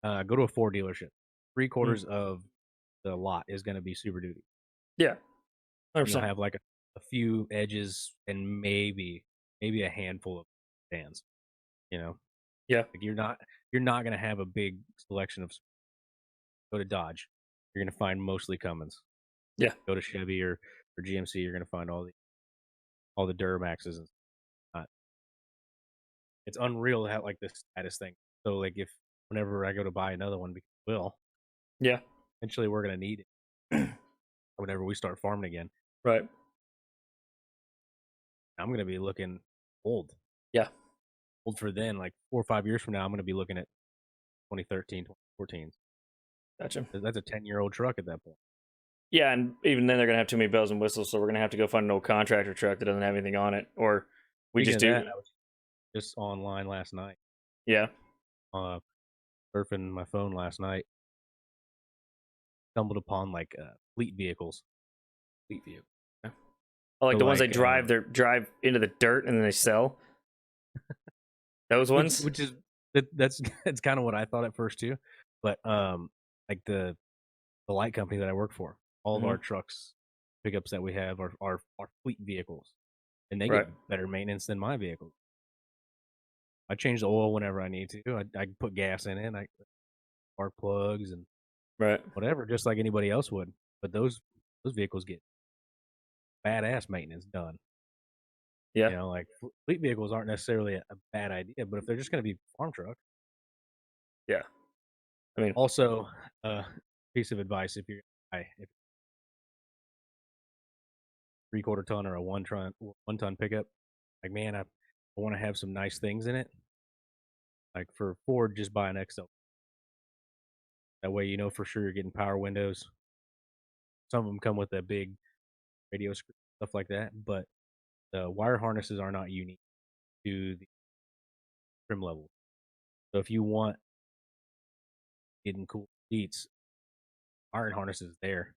go to a Ford dealership. 3/4 of the lot is going to be Super Duty. Yeah, 100%. You'll have like a few edges and maybe a handful of stands. You know, Yeah, like you're not going to have a big selection of. Go to Dodge, you're going to find mostly Cummins. yeah, Go to Chevy or GMC, you're going to find all the Duramaxes and it's unreal to have like this status thing. So like if whenever I go to buy another one, because yeah, eventually we're gonna need it. Whenever we start farming again, right. I'm gonna be looking old. Yeah, Old for then, like 4 or 5 years from now, I'm gonna be looking at 2013, 2014. gotcha. That's a 10-year-old truck at that point. Yeah, and even then they're gonna have too many bells and whistles, so we're gonna have to go find an old contractor truck that doesn't have anything on it, or we Speaking just of do. that, I was just online last night, Yeah, surfing my phone last night, stumbled upon like fleet vehicles. fleet view. Yeah. Oh, like So the ones like, that drive into the dirt and then they sell. Those ones. which is that's that's kind of what I thought at first too, but like the light company that I work for, all of our trucks, pickups that we have are fleet vehicles, and they Right. get better maintenance than my vehicles. I change the oil whenever I need to. I put gas in it, I spark plugs and Right. whatever, just like anybody else would. But those vehicles get badass maintenance done. Yeah. You know, like fleet vehicles aren't necessarily a bad idea, but if they're just going to be farm trucks. Yeah. I mean, Also, piece of advice: if 3/4 ton or a 1 ton pickup, like man, I want to have some nice things in it. Like for Ford, just buy an XL. That way, you know for sure you're getting power windows. Some of them come with a big radio screen, stuff like that, but the wire harnesses are not unique to the trim level. So if you want getting cool seats, iron harness is there.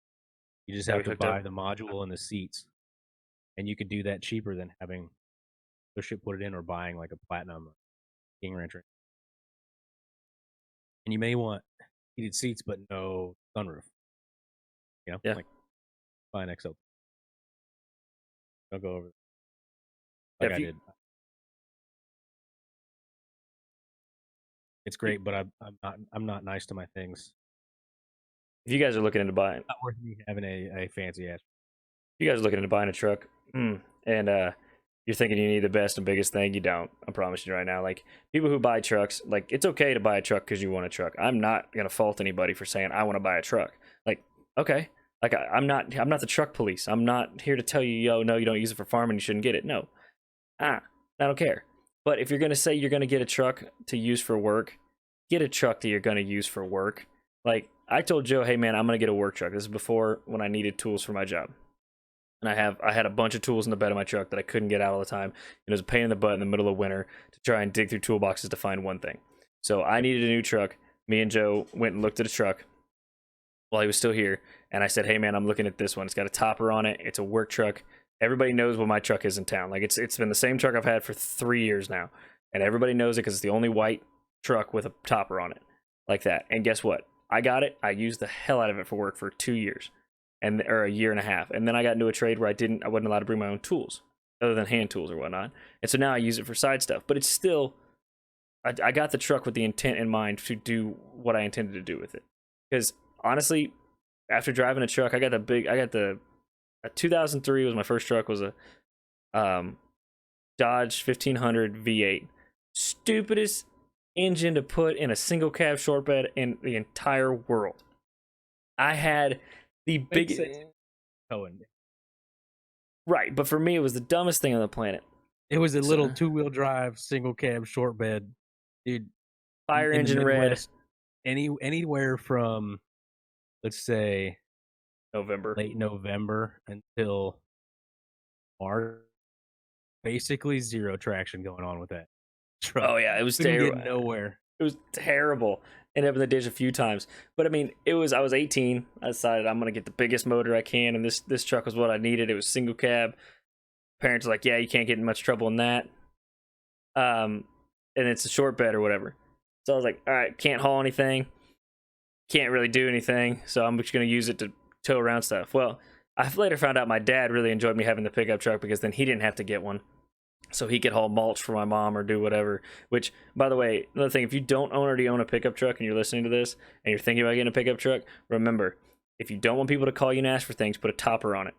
You just have to buy the module and the seats, and you could do that cheaper than having push it, put it in, or buying like a platinum King Rancher. And you may want heated seats, but no sunroof. You know, Yeah. like buy an XL. Don't go over Yeah, like I did. It's great, but I'm not nice to my things. if you guys are looking into buying, Not worth me having a fancy ass. you guys are looking into buying a truck, and you're thinking you need the best and biggest thing, you don't. I'm promising you right now. Like people who buy trucks, like it's okay to buy a truck because you want a truck. I'm not gonna fault anybody for saying I want to buy a truck. Like okay, like I'm not the truck police. I'm not here to tell you, yo, no, you don't use it for farming, you shouldn't get it. No, I don't care. But if you're gonna say you're gonna get a truck to use for work, get a truck that you're gonna use for work. Like I told Joe, hey man, I'm gonna get a work truck. This is before when I needed tools for my job. And I had a bunch of tools in the bed of my truck that I couldn't get out all the time. It was a pain in the butt in the middle of winter to try and dig through toolboxes to find one thing. So I needed a new truck. Me and Joe went and looked at a truck while he was still here, and I said, "Hey man, I'm looking at this one. It's got a topper on it. It's a work truck. Everybody knows what my truck is in town. Like it's been the same truck I've had for 3 years now, and everybody knows it because it's the only white truck with a topper on it like that. And guess what? I got it. I used the hell out of it for work for 2 years or a year and a half. And then I got into a trade where I wasn't allowed to bring my own tools other than hand tools or whatnot. And so now I use it for side stuff, but it's still, I got the truck with the intent in mind to do what I intended to do with it. Because honestly, after driving a truck, I got a 2003 was my first truck, was a Dodge 1500 V8. Stupidest engine to put in a single cab short bed in the entire world. I had the biggest, right, but for me it was the dumbest thing on the planet. It was a little 2-wheel drive single cab short bed, dude. Fire engine red. Anywhere from, let's say, late November until March, basically zero traction going on with that truck. Oh yeah, it was terrible. Get nowhere. It was terrible. Ended up in the ditch a few times, but I mean, I was 18. I decided I'm gonna get the biggest motor I can, and this truck was what I needed. It was single cab. Parents were like, yeah, you can't get in much trouble in that. And it's a short bed or whatever. So I was like, all right, can't haul anything, can't really do anything, so I'm just gonna use it to tow around stuff. Well, I later found out my dad really enjoyed me having the pickup truck because then he didn't have to get one. So he could haul mulch for my mom or do whatever. Which, by the way, another thing, if you don't already own a pickup truck and you're listening to this and you're thinking about getting a pickup truck, remember, if you don't want people to call you and ask for things, put a topper on it.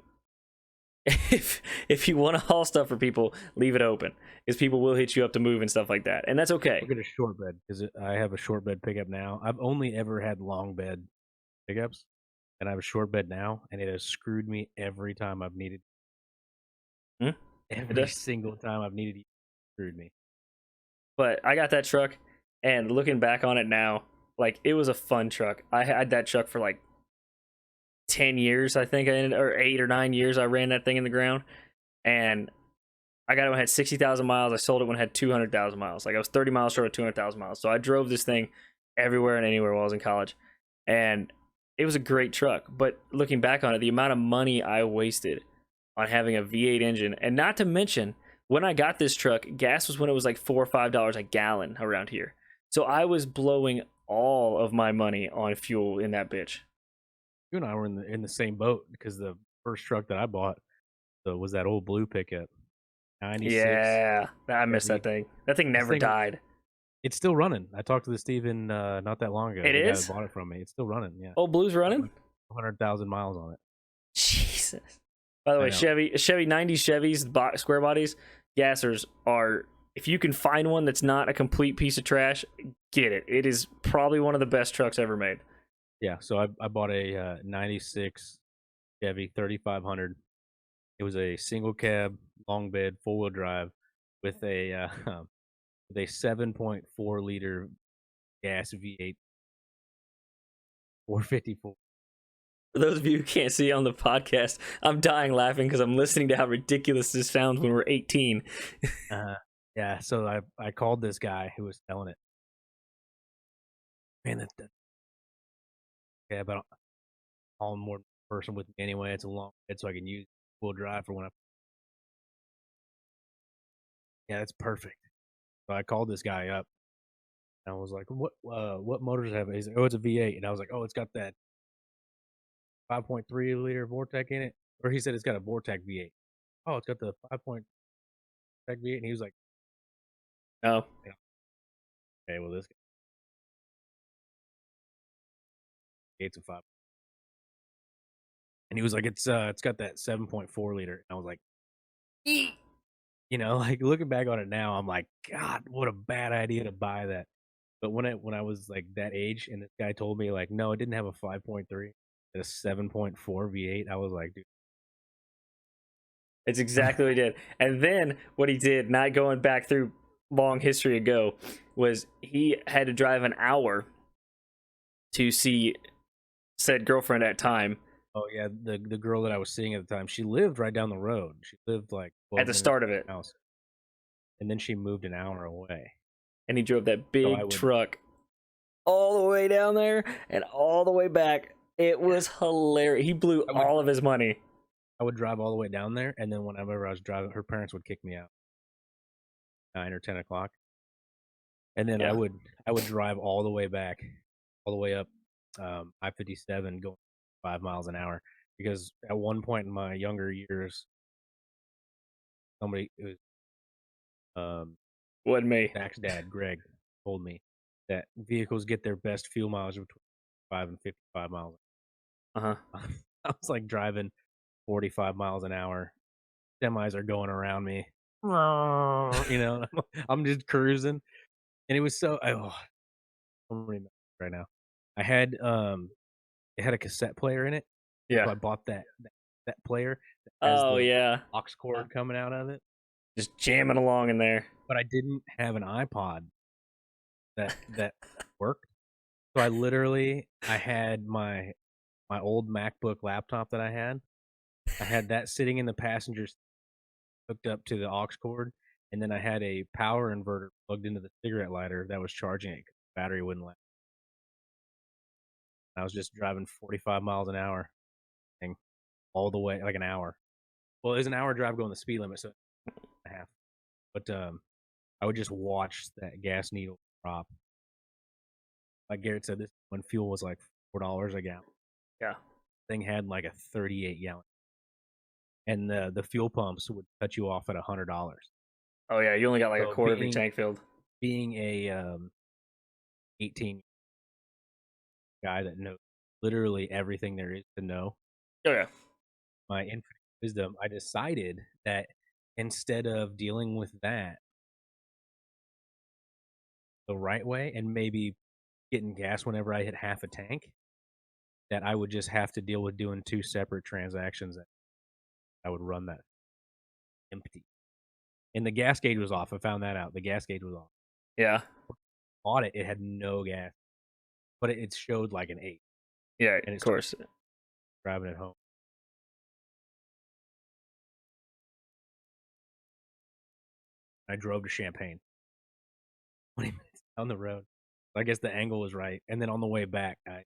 If you want to haul stuff for people, leave it open, because people will hit you up to move and stuff like that, and that's okay. I'll get a short bed because I have a short bed pickup now. I've only ever had long bed pickups, and I have a short bed now, and it has screwed me every time I've needed. Every single time I've needed, screwed me. But I got that truck, and looking back on it now, like, it was a fun truck. I had that truck for like 10 years, I think, or 8 or 9 years. I ran that thing in the ground, and I got it when it had 60,000 miles. I sold it when it had 200,000 miles. Like, I was 30 miles short of 200,000 miles. So I drove this thing everywhere and anywhere while I was in college, and it was a great truck. But looking back on it, the amount of money I wasted on having a V8 engine, and not to mention, when I got this truck, gas was when it was like $4 or $5 a gallon around here. So I was blowing all of my money on fuel in that bitch. You and I were in the same boat, because the first truck that I bought was that old blue pickup, 96. Yeah, I missed that thing. That thing never died. It's still running. I talked to the Steven not that long ago. It is? Guy that bought it from me. It's still running. Yeah. Old Blue's running? 100,000 miles on it. Jesus. By the way, Chevy 90s Chevys, square bodies, gassers are, if you can find one that's not a complete piece of trash, get it. It is probably one of the best trucks ever made. Yeah, so I bought a 96 Chevy 3500. It was a single cab, long bed, 4-wheel drive with a 7.4 liter gas V8 454. For those of you who can't see on the podcast, I'm dying laughing because I'm listening to how ridiculous this sounds when we're 18. Yeah, so I called this guy who was selling it. Man, but I'm more person with me anyway. It's a long bed, so I can use full drive for when I. Yeah, that's perfect. So I called this guy up, and I was like, "What motors have it?" He's like, "Oh, it's a V8," and I was like, "Oh, it's got that 5.3 liter Vortec in it," or he said it's got a Vortec V8. Oh, it's got the 5.3 V8, and he was like, "Oh, yeah. Okay, well this it's a 5." And he was like, it's got that 7.4 liter. And I was like, you know, like looking back on it now, I'm like, God, what a bad idea to buy that. But when I was like that age, and this guy told me like, no, it didn't have a 5.3, a 7.4 V8. I was like, dude, it's exactly what he did. And then what he did, not going back through long history ago, was he had to drive an hour to see said girlfriend at time. Oh yeah, the girl that I was seeing at the time, she lived right down the road. She lived like at the start of it, house, and then she moved an hour away. And he drove that big truck all the way down there and all the way back. It was hilarious. He blew all of his money. I would drive all the way down there, and then whenever I was driving, her parents would kick me out 9 or 10 o'clock. And then Yeah. I would drive all the way back, all the way up I-57 going 5 miles an hour because at one point in my younger years, somebody it was Wasn't me. Zach's dad, Greg, told me that vehicles get their best fuel mileage between 5 and 55 miles. Uh-huh. I was like driving 45 miles an hour. Semis are going around me. I'm just cruising. And it was I'm remembering right now. I had it had a cassette player in it. Yeah. So I bought that player that has Oh, the yeah. aux cord coming out of it. Just jamming along in there. But I didn't have an iPod that worked. So I had my old MacBook laptop that I had that sitting in the passenger seat, hooked up to the aux cord, and then I had a power inverter plugged into the cigarette lighter that was charging it 'cause the battery wouldn't last. I was just driving 45 miles an hour and all the way, like an hour. Well, it was an hour drive going the speed limit, so a half. But I would just watch that gas needle drop. Like Garrett said, this when fuel was like $4 a gallon. Yeah. Thing had like a 38 gallon, and the fuel pumps would cut you off at $100. Oh, yeah. You only got like a So quarter of your tank filled. being a 18 guy that knows literally everything there is to know, Oh, yeah. my infinite wisdom, I decided that instead of dealing with that the right way and maybe getting gas whenever I hit half a tank, that I would just have to deal with doing two separate transactions that I would run that empty. And the gas gauge was off. I found that out. The gas gauge was off. Yeah. Bought it. It had no gas, but it showed like an 8. Yeah, And of it's course. driving it home. I drove to Champaign, 20 minutes down the road. I guess the angle was right. And then on the way back, I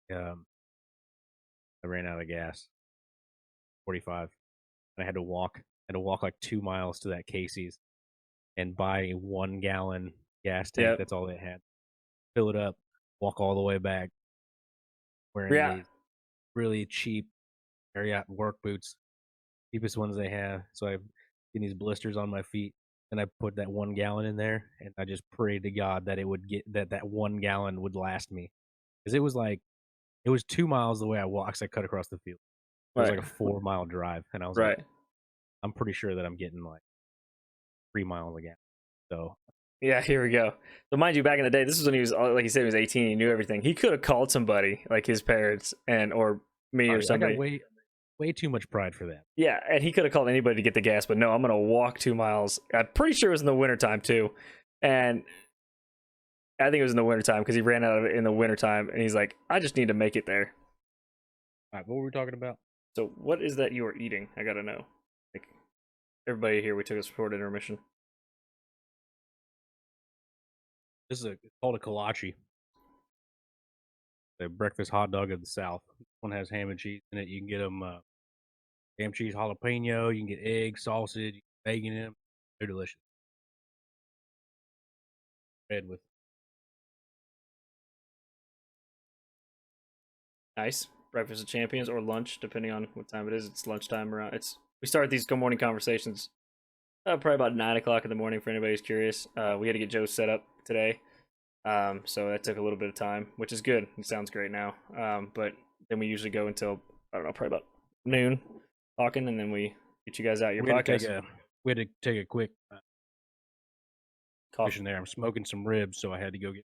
ran out of gas. 45. And I had to walk. Like 2 miles to that Casey's and buy a 1 gallon gas tank. Yep. That's all they had. Fill it up, walk all the way back, wearing Yeah. these really cheap Marriott work boots, cheapest ones they have. So I have these blisters on my feet, and I put that 1 gallon in there, and I just prayed to God that it would get that 1 gallon would last me, because it was 2 miles the way I walked. I cut across the field. It was Right. like a 4 mile drive, and I was Right. like, I'm pretty sure that I'm getting like 3 miles a gallon. So Yeah, here we go. So mind you, back in the day, this was when he was, like you said, he was 18. He knew everything. He could have called somebody, like his parents or me or I somebody. got way too much pride for that. Yeah, and he could have called anybody to get the gas, but no, I'm gonna walk 2 miles. I'm pretty sure it was in the wintertime too, and I think it was in the wintertime because he ran out of it in the wintertime, and he's like, I just need to make it there. All right, what were we talking about? So what is that you are eating? I gotta know. Like everybody here, we took a short intermission. This is it's called a kolache, the breakfast hot dog of the South. This one has ham and cheese in it. You can get them ham, cheese, jalapeno. You can get egg, sausage, bacon in them. They're delicious. Bread with Nice. Breakfast of champions or lunch, depending on what time it is. It's lunchtime around. We start these good morning conversations probably about 9 o'clock in the morning for anybody who's curious. We had to get Joe set up today, so that took a little bit of time, which is good. It sounds great now. But then we usually go until I don't know, probably about noon talking, and then we get you guys out your podcast. We had to take a quick Coffee. mission there. I'm smoking some ribs, so I had to go get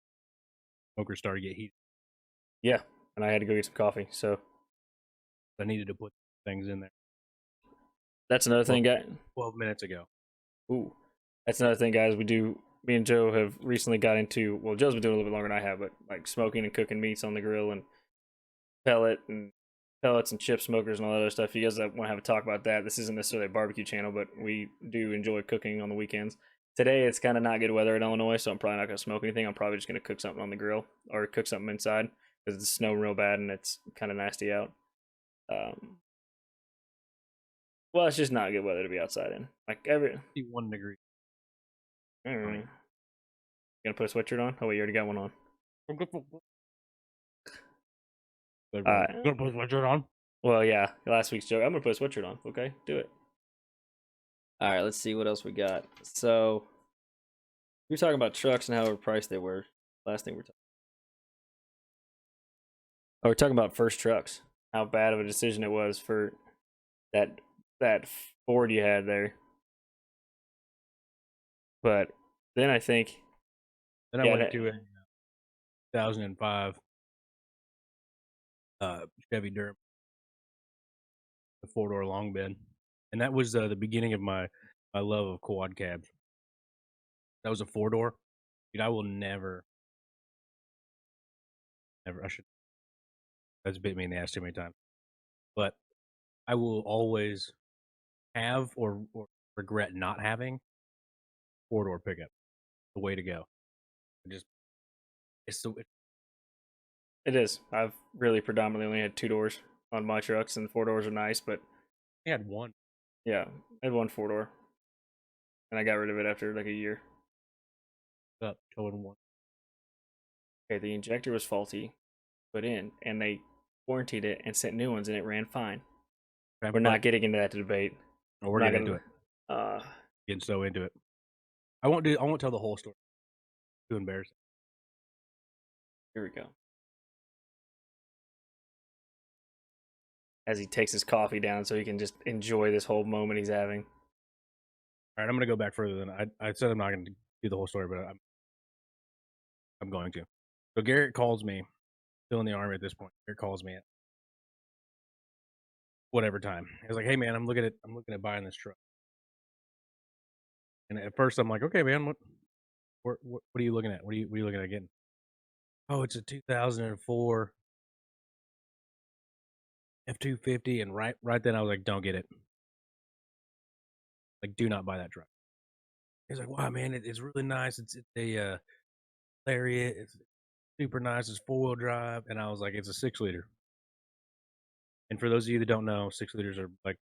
smoker started to get heated. Yeah, and I had to go get some coffee, so I needed to put things in there. That's another thing, guys. 12 minutes ago. Ooh, that's another thing, guys. Me and Joe have recently got into. Well, Joe's been doing a little bit longer than I have, but like smoking and cooking meats on the grill and pellets and chip smokers and all that other stuff. If you guys want to have a talk about that, this isn't necessarily a barbecue channel, but we do enjoy cooking on the weekends. Today it's kind of not good weather in Illinois, so I'm probably not gonna smoke anything. I'm probably just gonna cook something on the grill or cook something inside because it's snowing real bad and it's kind of nasty out. Well, it's just not good weather to be outside in. Like 1 degree. You gonna put a sweatshirt on? Oh wait, you already got one on. Good, Uh, bro. You gonna put a sweatshirt on? well, yeah, last week's joke. I'm gonna put a sweatshirt on. Okay, do it. All right, let's see what else we got. So we were talking about trucks and how overpriced they were. Last thing we're talking. Oh, we're talking about first trucks. How bad of a decision it was for that that Ford you had there. But then I think, Then I yeah, went to a 2005 Chevy Durham, the 4-door long bed, and that was the beginning of my love of quad cabs. That was a 4-door. Dude, I will never. I should. That's bit me in the ass too many times. But I will always have or regret not having 4-door pickup. The way to go. Just it's so it is. I've really predominantly only had 2 doors on my trucks, and 4 doors are nice. But I had one. yeah, I had one 4 door, and I got rid of it after like a year. Up towing one. Okay, the injector was faulty, put in, and they warranted it and sent new ones, and it ran fine. We're not getting into that debate. We're getting into it. Uh, Getting so into it. I won't tell the whole story. Too embarrassing. here we go. As he takes his coffee down so he can just enjoy this whole moment he's having. All right, I'm gonna go back further than I said. I'm not gonna do the whole story, but I'm going to. So Garrett calls me, still in the Army at this point. Garrett calls me at whatever time. He's like, "Hey man, I'm looking at buying this truck." And at first I'm like, "Okay, man, what are you looking at? What are you looking at getting?" Oh, it's a 2004 F-250, and right then I was like, "Don't get it. Like, do not buy that truck." He's like, "Wow, man, it's really nice. It's a Lariat. It's super nice. It's 4-wheel drive." And I was like, "It's a 6-liter." And for those of you that don't know, 6-liters are like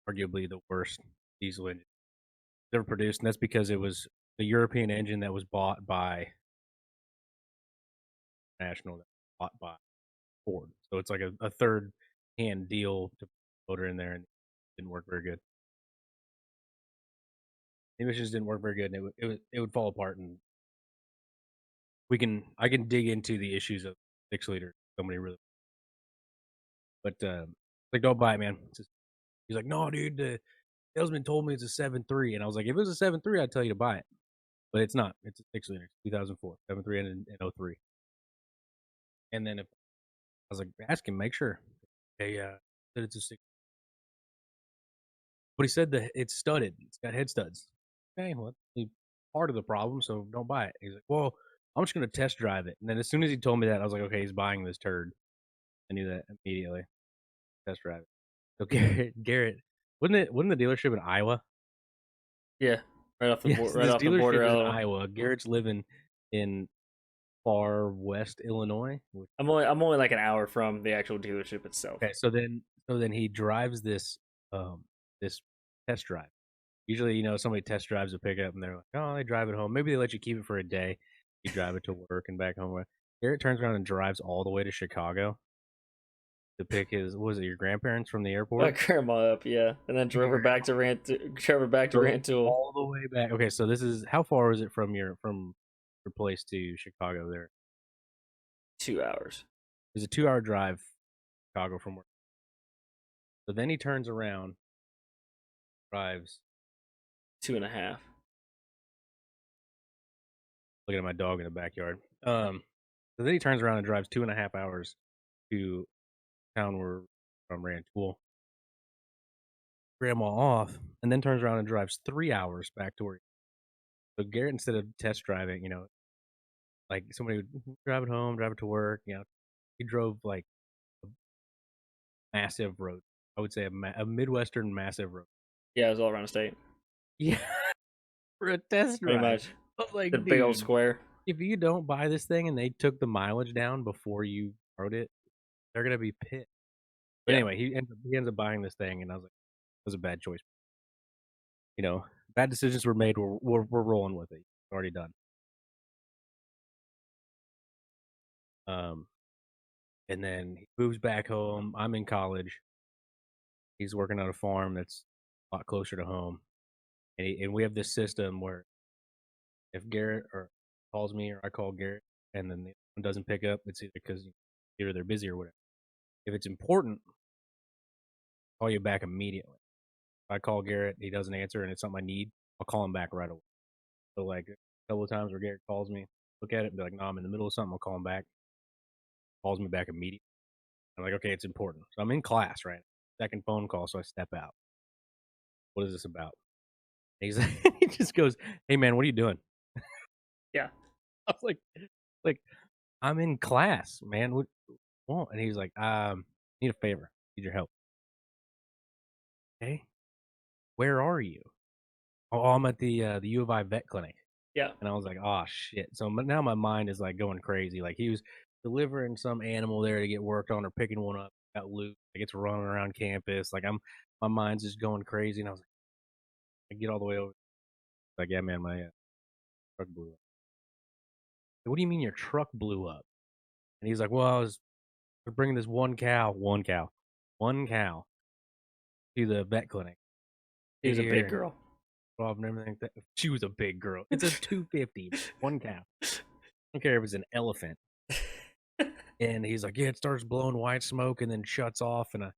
arguably the worst diesel engine ever produced, and that's because it was the European engine that was bought by National, that was bought by Ford. So it's like a third hand deal to put a motor in there, and it didn't work very good. The emissions didn't work very good, and it would fall apart. And I can dig into the issues of 6-liter. Somebody really, but like, don't buy it, man. He's like, "No, dude, the salesman told me it's a 7.3," and I was like, "If it was a 7.3, I'd tell you to buy it." But it's not. It's a 6-liter, 2004, 7.3 and 03. And then if I was like, "Ask him, make sure." Hey, said it's a 6. But he said that it's studded. It's got head studs. Okay, well, that's part of the problem, so don't buy it. He's like, "Well, I'm just gonna test drive it." And then as soon as he told me that, I was like, "Okay, he's buying this turd." I knew that immediately. Test drive it. So Garrett, wasn't the dealership in Iowa? yeah, right off the Yes, right this off the border. dealership is in Iowa. Garrett's living in far west Illinois. I'm only like an hour from the actual dealership itself. Okay, so then he drives this test drive. Usually, somebody test drives a pickup and they're like, "Oh, they drive it home." Maybe they let you keep it for a day. You drive it to work and back home. Garrett turns around and drives all the way to Chicago to pick your grandparents from the I airport? grandma up, yeah, and then drove her back to Rantoul. All the way back. Okay, so this is how far is it from your place to Chicago there? 2 hours. It's a 2-hour drive, Chicago from work. So then he turns around, drives. 2.5. Looking at my dog in the backyard. So then he turns around and drives 2.5 hours to town where from Rantoul. Grandma off, and then turns around and drives 3 hours back to where. So Garrett, instead of test driving, like somebody would drive it home, drive it to work. He drove like a massive road. I would say a Midwestern massive road. Yeah, it was all around the state. Yeah, for a test Pretty drive. much. I was like, The big old dude, square. if you don't buy this thing and they took the mileage down before you rode it, they're gonna be pissed. But Yeah. anyway, he ends up buying this thing, and I was like, it was a bad choice. Bad decisions were made. We're rolling with it. It's already done. And then he moves back home. I'm in college. He's working on a farm that's a lot closer to home. And we have this system where if Garrett or calls me or I call Garrett and then the other one doesn't pick up, it's either because either they're busy or whatever. If it's important, I'll call you back immediately. If I call Garrett, he doesn't answer, and it's something I need, I'll call him back right away. So like a couple of times where Garrett calls me, look at it and be like, "No, I'm in the middle of something." I'll call him back. Calls me back immediately. I'm like, "Okay, it's important." So I'm in class right now. Second phone call, so I step out. What is this about? And he's like, he just goes, "Hey man, what are you doing?" Yeah. I was like I'm in class, man. What? And he's like, need a favor. Need your help. Okay. Where are you? Oh, I'm at the U of I vet clinic. Yeah. And I was like, oh shit. So now my mind is like going crazy. Like he was delivering some animal there to get worked on or picking one up, got loot. Like it's running around campus. Like my mind's just going crazy. And I was like, I get all the way over. Like, yeah, man, my truck blew up. What do you mean your truck blew up? And he's like, well, I was bringing this one cow to the vet clinic. He was a big Here and girl. and everything. She was a big girl. It's a 250, one cow. I don't care if it's an elephant. And he's like, yeah, it starts blowing white smoke and then shuts off. And I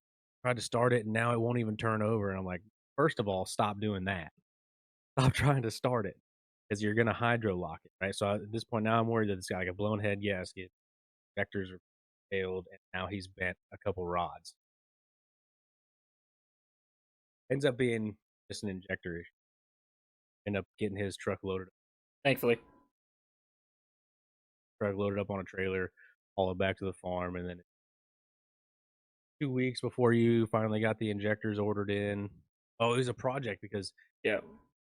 tried to start it and now it won't even turn over. And I'm like, first of all, stop doing that. Stop trying to start it because you're going to hydro lock it, right? So at this point now I'm worried that it's got like a blown head gasket, vectors are failed, and now he's bent a couple rods. Ends up being just an injector issue. End up getting his truck loaded Thankfully. up on a trailer, haul it back to the farm, and then 2 weeks before you finally got the injectors ordered in. Oh, it was a project because Yeah.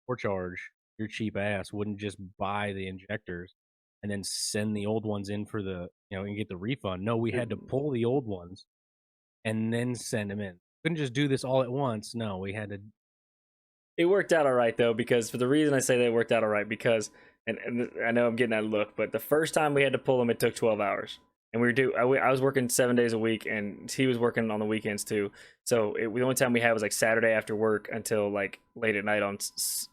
for charge, your cheap ass wouldn't just buy the injectors and then send the old ones in for the and get the refund. No, we had to pull the old ones and then send them in. Couldn't just do this all at once. No, we had to. It worked out all right though, because for the reason I say that it worked out all right, because and I know I'm getting that look, but the first time we had to pull them, it took 12 hours, and I was working 7 days a week, and he was working on the weekends too. So the only time we had was like Saturday after work until like late at night on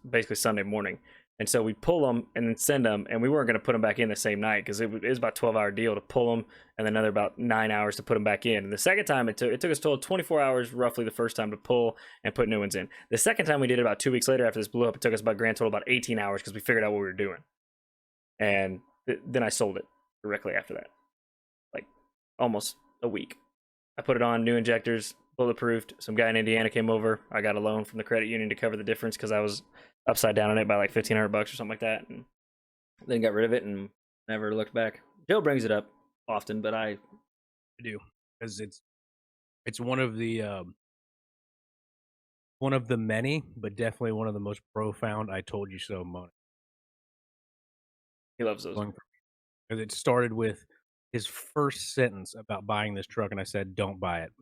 basically Sunday morning. And so we pull them and then send them, and we weren't going to put them back in the same night because it was about a 12-hour deal to pull them, and then another about 9 hours to put them back in. And the second time it took us total 24 hours roughly the first time to pull and put new ones in. The second time we did it about 2 weeks later after this blew up, it took us about grand total about 18 hours because we figured out what we were doing. And then I sold it directly after that, like almost a week. I put it on, new injectors, bulletproofed. Some guy in Indiana came over. I got a loan from the credit union to cover the difference because I was upside down on it by like $1,500 or something like that, and then got rid of it and never looked back. Joe brings it up often, but I do because it's one of the many, but definitely one of the most profound "I told you so" moments. He loves those. Because it started with his first sentence about buying this truck, and I said, "Don't buy it."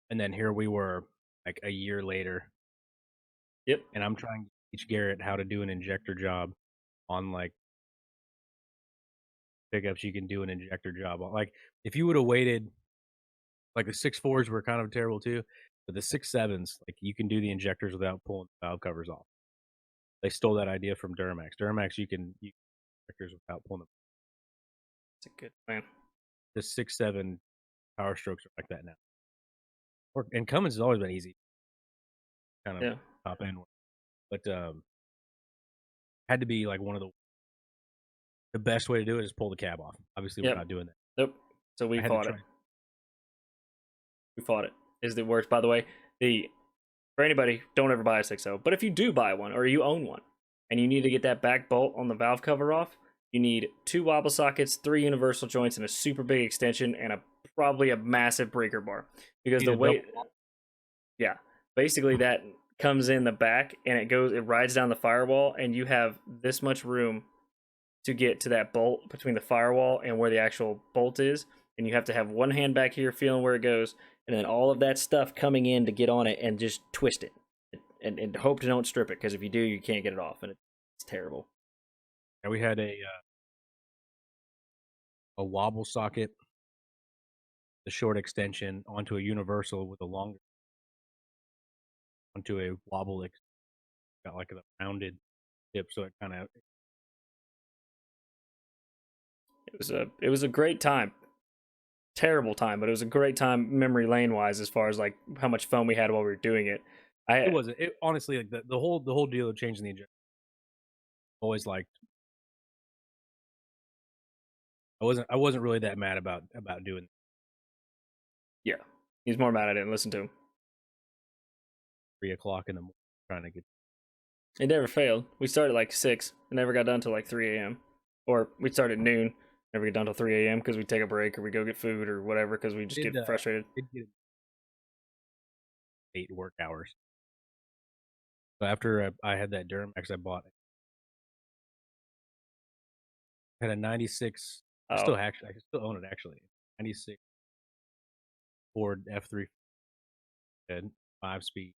And then here we were, like a year later. Yep. And I'm trying to teach Garrett how to do an injector job on like pickups. You can do an injector job on. Like if you would have waited, like the 6.4s were kind of terrible too, but the 6.7s, like you can do the injectors without pulling the valve covers off. They stole that idea from Duramax. Duramax, you can use injectors without pulling them. It's a good plan. The 6.7 Power Strokes are like that now. And Cummins has always been easy, kind of top end, but had to be like one of the best way to do it is pull the cab off. Obviously, we're not doing that. Nope. So we fought it. We fought it. Is the worst, by the way. For anybody, don't ever buy a 6.0. But if you do buy one or you own one and you need to get that back bolt on the valve cover off, you need 2 wobble sockets, 3 universal joints, and a super big extension, and probably a massive breaker bar. Because the way, basically that comes in the back and it rides down the firewall, and you have this much room to get to that bolt between the firewall and where the actual bolt is, and you have to have one hand back here feeling where it goes, and then all of that stuff coming in to get on it and just twist it and hope to don't strip it, because if you do, you can't get it off, and it's terrible. And we had a a wobble socket, the short extension onto a universal with a longer onto a wobble. Got like a rounded tip, so it kind of It was a great time. Terrible time, but it was a great time memory lane wise as far as like how much fun we had while we were doing it. it I wasn't. It honestly like the whole deal of changing the injector. Always liked. I wasn't really that mad about doing Yeah, he's more mad I didn't listen to him. 3 o'clock in the morning trying to get. It never failed. We started like 6. It never got done till like 3 a.m. Or we'd start at noon, never get done till 3 a.m. because we take a break or we go get food or whatever because we just Did get frustrated. did get 8 work hours. So after I had that Duramax, I bought it. I had a '96. I Oh, still own it actually. '96 Ford F3 5-speed.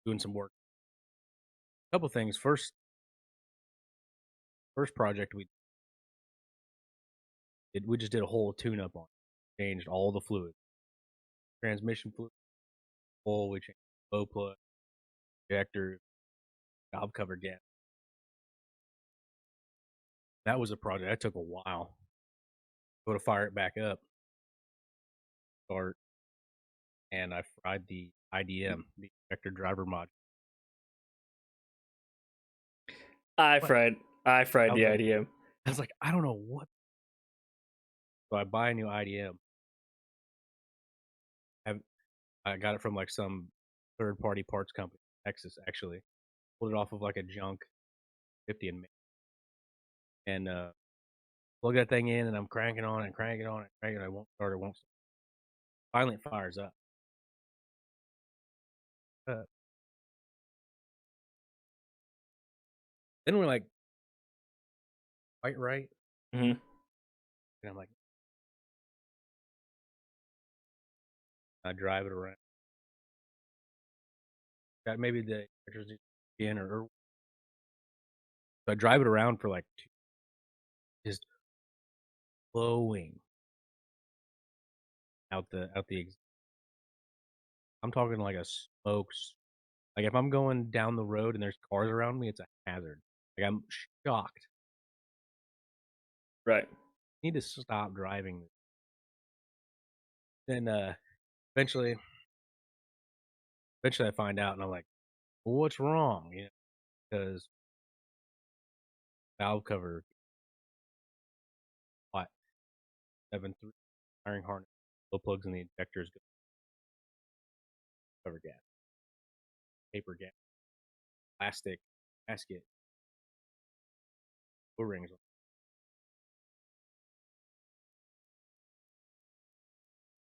Doing some work. A couple things. First project we just did a whole tune up on it. Changed all the fluid, transmission fluid, oil. We changed flow plug, injector, valve cover gap. That was a project that took a while. Go to fire it back up, start, and I fried the IDM, the injector driver module. I What? fried I the was like, IDM. I don't know what. So I buy a new IDM. I got it from like some third party parts company, Texas actually. Pulled it off of like a junk 50 and plug that thing in, and I'm cranking on and cranking on and cranking. I won't start. It won't start. Finally, it fires up. Uh, then we're like, quite right. Mm-hmm. And I'm like, I drive it around. Got maybe the electricity in or so I drive it around for like just blowing out the. I'm talking like a smokes. Like if I'm going down the road and there's cars around me, it's a hazard. Like I'm shocked. Right. I need to stop driving. Then eventually, I find out, and I'm like, well, what's wrong? You know, because valve cover, what 7.3 wiring harness, glow plugs in the injectors, cover gas, paper gas, plastic gasket, O rings.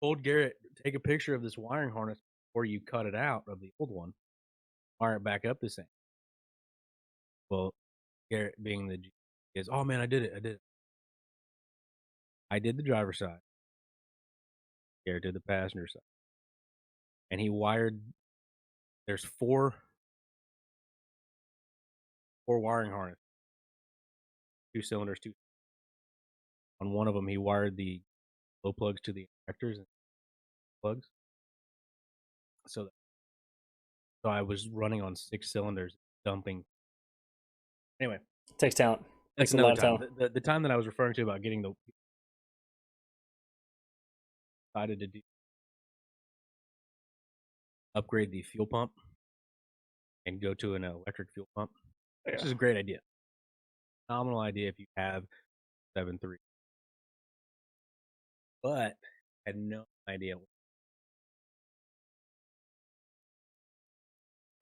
Told Garrett, take a picture of this wiring harness before you cut it out of the old one, wire it back up the same. Well, Garrett being the G is, oh man, I did it. I did the driver's side. Garrett did the passenger side. And he wired, there's four wiring harness, 2 cylinders, two. On one of them, he wired the glow plugs to the injectors and plugs. So I was running on 6 cylinders, dumping. Anyway, Takes talent. that's Takes a lot another of time. talent. The time that I was referring to about getting the decided to upgrade the fuel pump and go to an electric fuel pump. Yeah. This is a great idea. Phenomenal idea if you have 7.3. But I had no idea.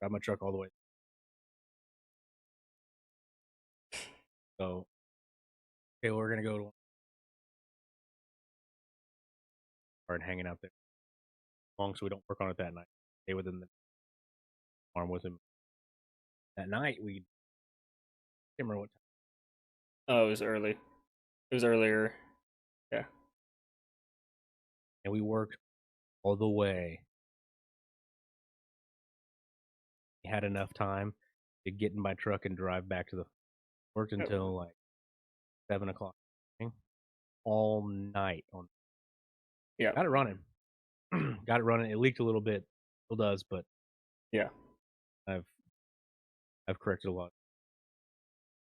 Got my truck all the way. So, okay, we're going to go to and hanging out there. As long as we don't work on it that night. Stay within the farm with him. That night, we can't remember what time. Oh, it was early. It was earlier. Yeah. And we worked all the way. We had enough time to get in my truck and drive back to the. Worked until like 7 o'clock all night on. Yeah. Got it running. Got it running. It leaked a little bit. Still does, but Yeah. I've corrected a lot.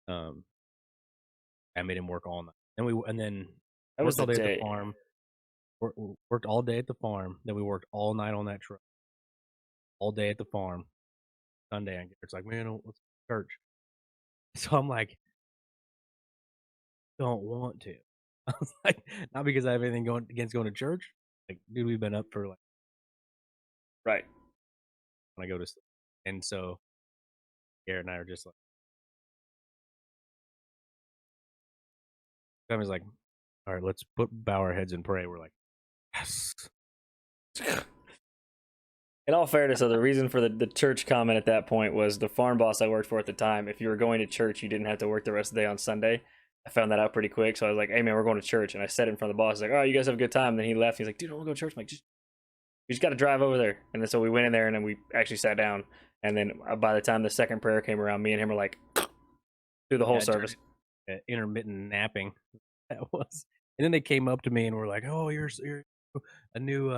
I made him work all night. And then That was worked the all day at the day. farm. Worked all day at the farm. Then we worked all night on that truck. All day at the farm. Sunday, it's like, man, let's go to church. So I'm like, don't want to. I was like, not because I have anything going against going to church. Like, dude, we've been up for like Right. when I go to sleep. And so Garrett and I are just like, family's like, all right, let's bow our heads and pray. We're like, yes. In all fairness, though, the reason for the church comment at that point was the farm boss I worked for at the time. If you were going to church, you didn't have to work the rest of the day on Sunday. I found that out pretty quick. So I was like, hey, man, we're going to church. And I said it in front of the boss. He's like, oh, you guys have a good time. And then he left. He's like, dude, I want to go to church. I'm like, we just got to drive over there. And then so we went in there and then we actually sat down. And then by the time the second prayer came around, me and him were like, through the whole service. Intermittent napping. That was. And then they came up to me and were like, oh, you're a new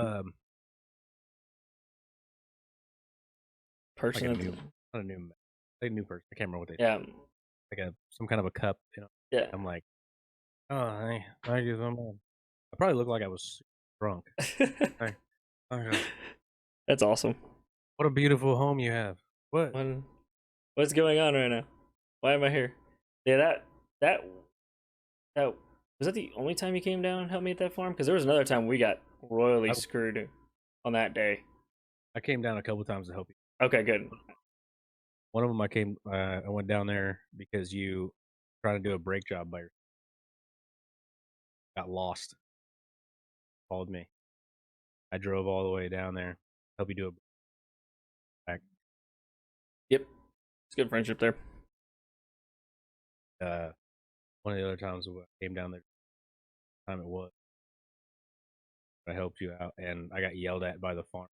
person. Like not a new person. I can't remember what they yeah. said. Like some kind of a cup, you know. Yeah. I'm like, oh, thank you so much. I probably looked like I was drunk. That's awesome. What a beautiful home you have. What's going on right now? Why am I here? Yeah, that was that the only time you came down and helped me at that farm? Because there was another time we got royally screwed on that day. I came down a couple times to help you. Okay, good. One of them I went down there because you trying to do a brake job by yourself. Got lost. Called me. I drove all the way down there. Help you do a back. Yep. It's good friendship there. One of the other times I came down there, time it was, I helped you out, and I got yelled at by the farm.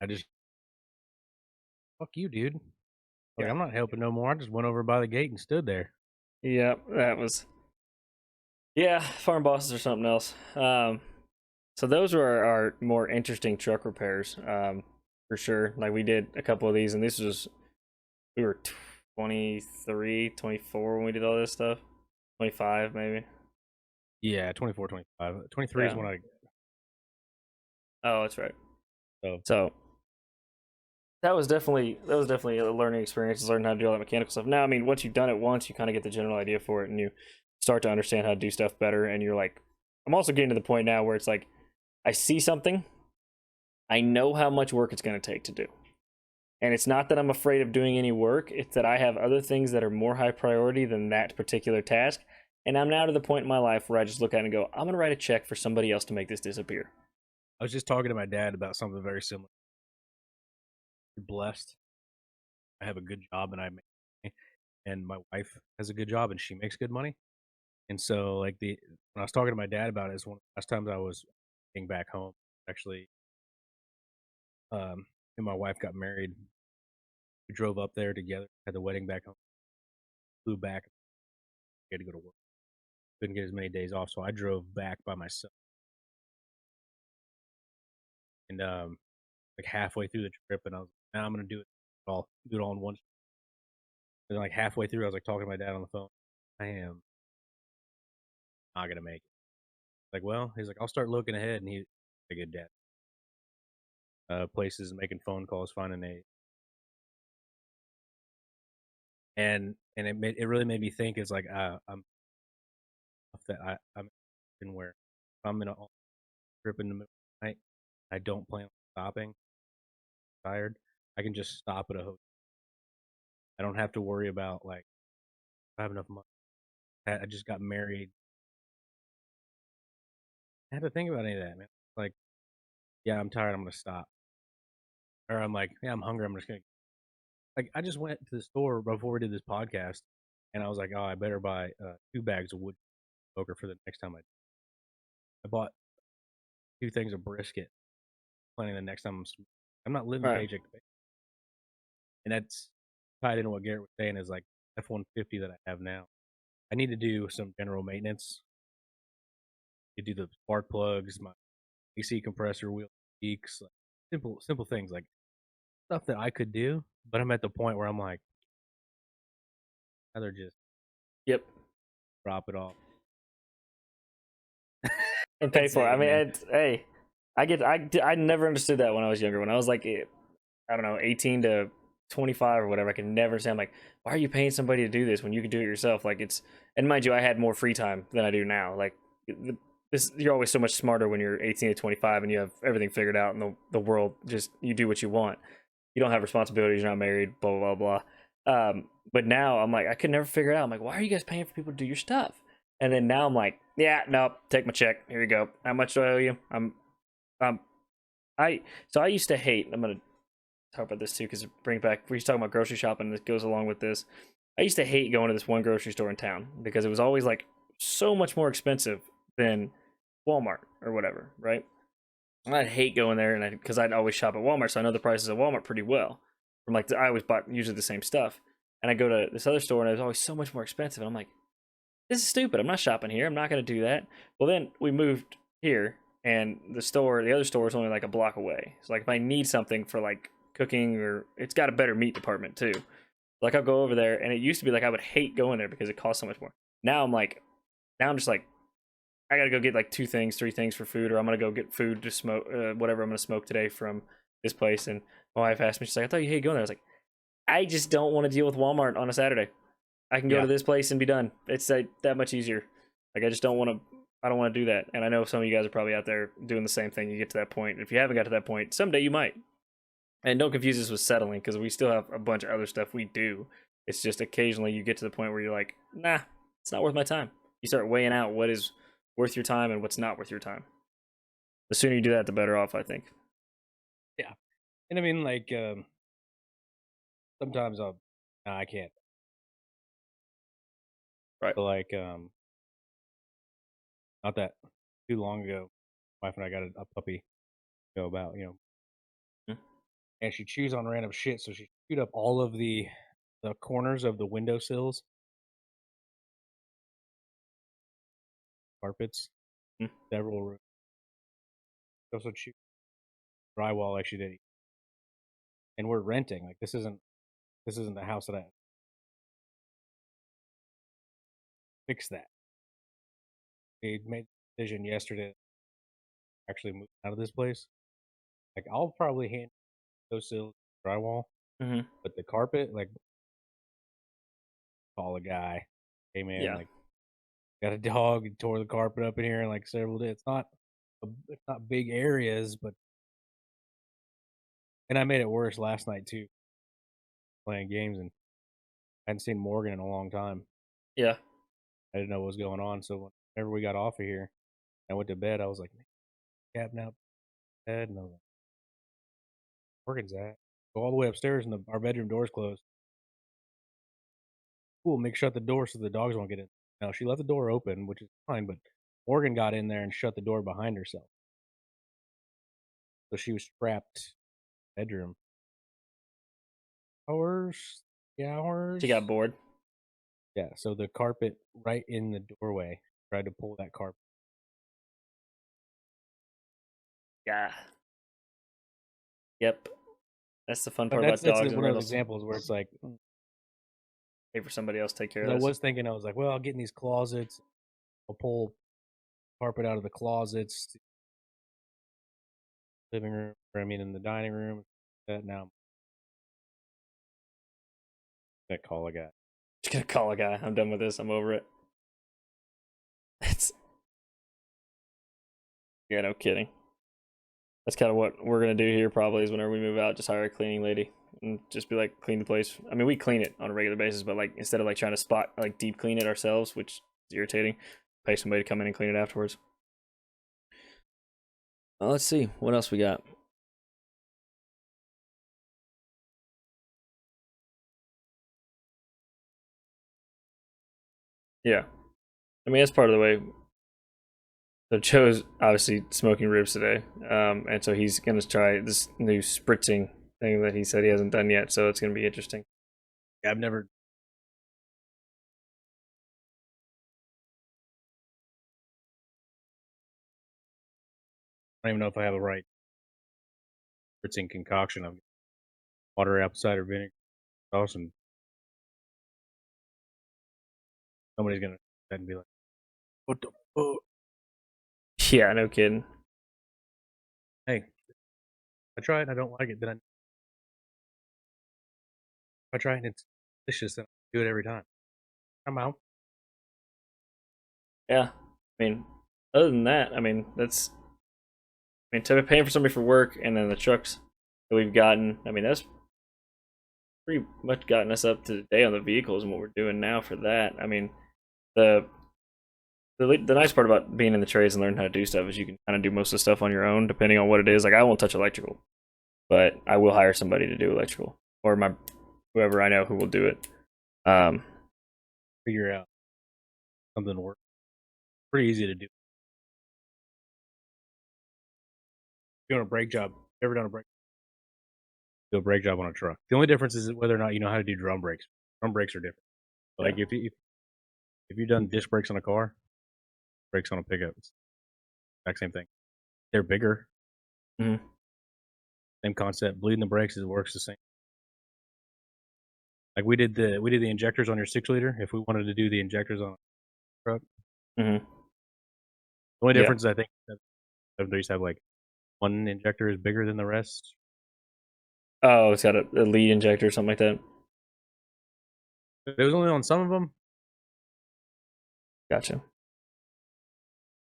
I just, fuck you, dude. Like, Yeah. I'm not helping no more. I just went over by the gate and stood there. Yeah, that was. Yeah, farm bosses are something else. So those were our more interesting truck repairs, for sure. Like we did a couple of these, and we were 23, 24 when we did all this stuff. 25 maybe. Yeah, 24, 25. 23 is when I. Oh, that's right. So that was definitely a learning experience, learning how to do all that mechanical stuff. Now, I mean, once you've done it once, you kind of get the general idea for it, and you start to understand how to do stuff better. And you're like, I'm also getting to the point now where it's like, I see something, I know how much work it's going to take to do. And it's not that I'm afraid of doing any work, it's that I have other things that are more high priority than that particular task. And I'm now to the point in my life where I just look at it and go, I'm going to write a check for somebody else to make this disappear. I was just talking to my dad about something very similar. You're blessed. I have a good job and I make money, and my wife has a good job and she makes good money. And so, like, when I was talking to my dad about it, it's one of the last times I was getting back home. Actually, and my wife got married. We drove up there together, had the wedding back home, flew back, had to go to work. Couldn't get as many days off, so I drove back by myself. And like halfway through the trip, and I was like, nah, I'm gonna do it all in one. And then like halfway through, I was like talking to my dad on the phone. I am not gonna make it. Like, well, he's like, I'll start looking ahead, and he's a good dad. Places, making phone calls, finding a, and it really made me think. It's like I'm in where if I'm in a trip in the middle of the night, I don't plan on stopping. Tired, I can just stop at a hotel. I don't have to worry about like I have enough money. I just got married. I had to think about any of that, man. Like, yeah, I'm tired. I'm gonna stop. Or I'm like, yeah, I'm hungry. I'm just gonna. Like, I just went to the store before we did this podcast, and I was like, oh, I better buy 2 bags of wood poker for the next time I bought 2 things of brisket. Planning the next time I'm not living paycheck to paycheck, and tied into what Garrett was saying is like F-150 that I have now. I need to do some general maintenance. You do the spark plugs, my AC compressor wheel leaks, like simple things like stuff that I could do. But I'm at the point where I'm like, I'd rather just Yep. drop it off. And pay That's for it. I it, mean, man. hey, I never understood that when I was younger. When I was like, I don't know, 18 to 25 or whatever, I could never say, I'm like, why are you paying somebody to do this when you can do it yourself? Like, it's, and mind you, I had more free time than I do now. Like, you're always so much smarter when you're 18 to 25 and you have everything figured out in the world. Just, you do what you want. You don't have responsibilities. You're not married, blah, blah, blah, blah. But now I'm like, I could never figure it out. I'm like, why are you guys paying for people to do your stuff? And then now I'm like, yeah, no, take my check. Here you go. How much do I owe you? Um, so I used to hate. I'm gonna talk about this too because it brings back. We're talking about grocery shopping. That goes along with this. I used to hate going to this one grocery store in town because it was always like so much more expensive than Walmart or whatever, right? And I'd hate going there, and because I'd always shop at Walmart, so I know the prices at Walmart pretty well. From like I always bought usually the same stuff, and I go to this other store, and it was always so much more expensive. And I'm like, this is stupid. I'm not shopping here. I'm not going to do that. Well, then we moved here, and the other store is only like a block away. So like if I need something for like cooking, or it's got a better meat department too. Like I'll go over there, and it used to be like I would hate going there because it costs so much more. Now I'm just like, I gotta go get like 2 things, 3 things for food, or I'm gonna go get food to smoke, whatever I'm gonna smoke today from this place. And my wife asked me, she's like, I thought you hated going there. I was like, I just don't want to deal with Walmart on a Saturday. I can go Yeah. to this place and be done. It's that much easier. Like I just don't want to. I don't want to do that. And I know some of you guys are probably out there doing the same thing. You get to that point. If you haven't got to that point, someday you might. And don't confuse this with settling because we still have a bunch of other stuff we do. It's just occasionally you get to the point where you're like, nah, it's not worth my time. You start weighing out what is worth your time and what's not worth your time. The sooner you do that, the better off, I think. Yeah. And I mean, like, sometimes I can't. Right. But like, not that too long ago, my wife and I got a puppy. Go about, Hmm. and she chews on random shit. So she chewed up all of the corners of the windowsills, carpets, Hmm. several rooms. She also chewed drywall like she did. And we're renting. Like this isn't the house that I fix that. We made the decision yesterday to actually move out of this place. Like I'll probably hand those sills drywall, Mm-hmm. but the carpet, like call a guy. Hey man, Yeah. like got a dog and tore the carpet up in here in like several days. It's not big areas, but and I made it worse last night too, playing games and I hadn't seen Morgan in a long time. Yeah. I didn't know what was going on, so whenever we got off of here, I went to bed. I was like, capping out bed, and I was like, Morgan's at. Go all the way upstairs, and our bedroom door's closed. Cool, make shut the door so the dogs won't get in. No, she left the door open, which is fine, but Morgan got in there and shut the door behind herself. So she was trapped in the bedroom. Hours, She got hours. bored. Yeah, so the carpet right in the doorway. Tried to pull that carpet. Yeah. Yep. That's the fun But part about that's dogs and one of those rentals. examples where it's like, Pay for somebody else to take care 'cause of I this. was thinking, I was like, well, I'll get in these closets. I'll pull carpet out of the closets, to the living room, or I mean, in the dining room. That now, that call I got. Just gonna call a guy. I'm done with this. I'm over it. It's yeah, no kidding. That's kind of what we're gonna do here. Probably is whenever we move out, just hire a cleaning lady and just be like clean the place. I mean, we clean it on a regular basis, but like instead of like trying to spot like deep clean it ourselves, which is irritating, pay somebody to come in and clean it afterwards. Let's see what else we got. Yeah, I mean that's part of the way. So Joe's obviously smoking ribs today, and so he's gonna try this new spritzing thing that he said he hasn't done yet. So it's gonna be interesting. Yeah, I've never. I don't even know if I have a right. It's in concoction. I've got water, apple cider vinegar, sauce, and somebody's gonna and be like, "What the fuck?" Yeah, no kidding. Hey, I try it and I don't like it. Then I try it and it's delicious, then I do it every time. I'm out. Yeah, I mean, other than that, I mean, to paying for somebody for work, and then the trucks that we've gotten. I mean, that's pretty much gotten us up to the day on the vehicles and what we're doing now for that. I mean, the the nice part about being in the trades and learning how to do stuff is you can kind of do most of the stuff on your own, depending on what it is. Like I won't touch electrical, but I will hire somebody to do electrical, or my whoever I know who will do it. Figure out something to work. Pretty easy to do. Doing a brake job. Ever done a brake? Do a brake job on a truck. The only difference is whether or not you know how to do drum brakes. Drum brakes are different. Like Yeah. if you've done disc brakes on a car, brakes on a pickup, it's the exact same thing. They're bigger. Mhm. Same concept. Bleeding the brakes works the same. Like we did the injectors on your 6-liter. If we wanted to do the injectors on a truck, Mhm. the only Yeah. difference I think that they have like one injector is bigger than the rest. Oh, it's got a lead injector or something like that. It was only on some of them. Gotcha.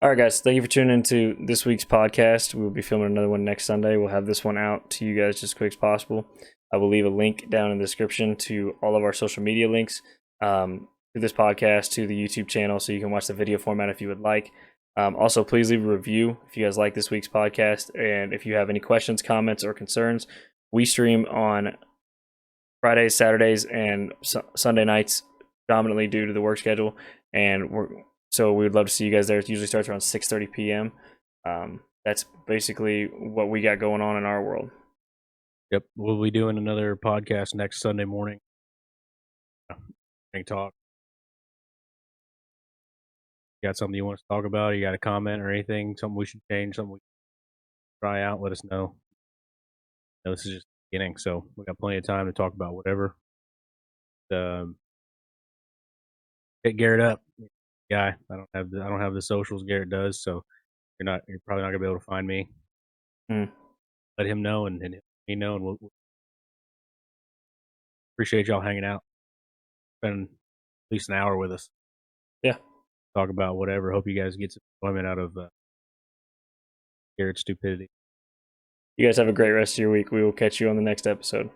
All right, guys. Thank you for tuning into this week's podcast. We'll be filming another one next Sunday. We'll have this one out to you guys just as quick as possible. I will leave a link down in the description to all of our social media links, to this podcast, to the YouTube channel, so you can watch the video format if you would like. Also, please leave a review if you guys like this week's podcast. And if you have any questions, comments, or concerns, we stream on Fridays, Saturdays, and Sunday nights, dominantly due to the work schedule. And so we would love to see you guys there. It usually starts around 6:30 p.m. That's basically what we got going on in our world. Yep, we'll be doing another podcast next Sunday morning. Talk. You got something you want us to talk about? You got a comment or anything? Something we should change? Something we should try out? Let us know. This is just the beginning, so we got plenty of time to talk about whatever. Hit Garrett up, guy. I don't have the socials Garrett does, so you're probably not gonna be able to find me. Mm. Let him know and let me know, and we'll appreciate y'all hanging out. Spend at least an hour with us. Yeah. Talk about whatever. Hope you guys get some enjoyment out of Garrett's stupidity. You guys have a great rest of your week. We will catch you on the next episode.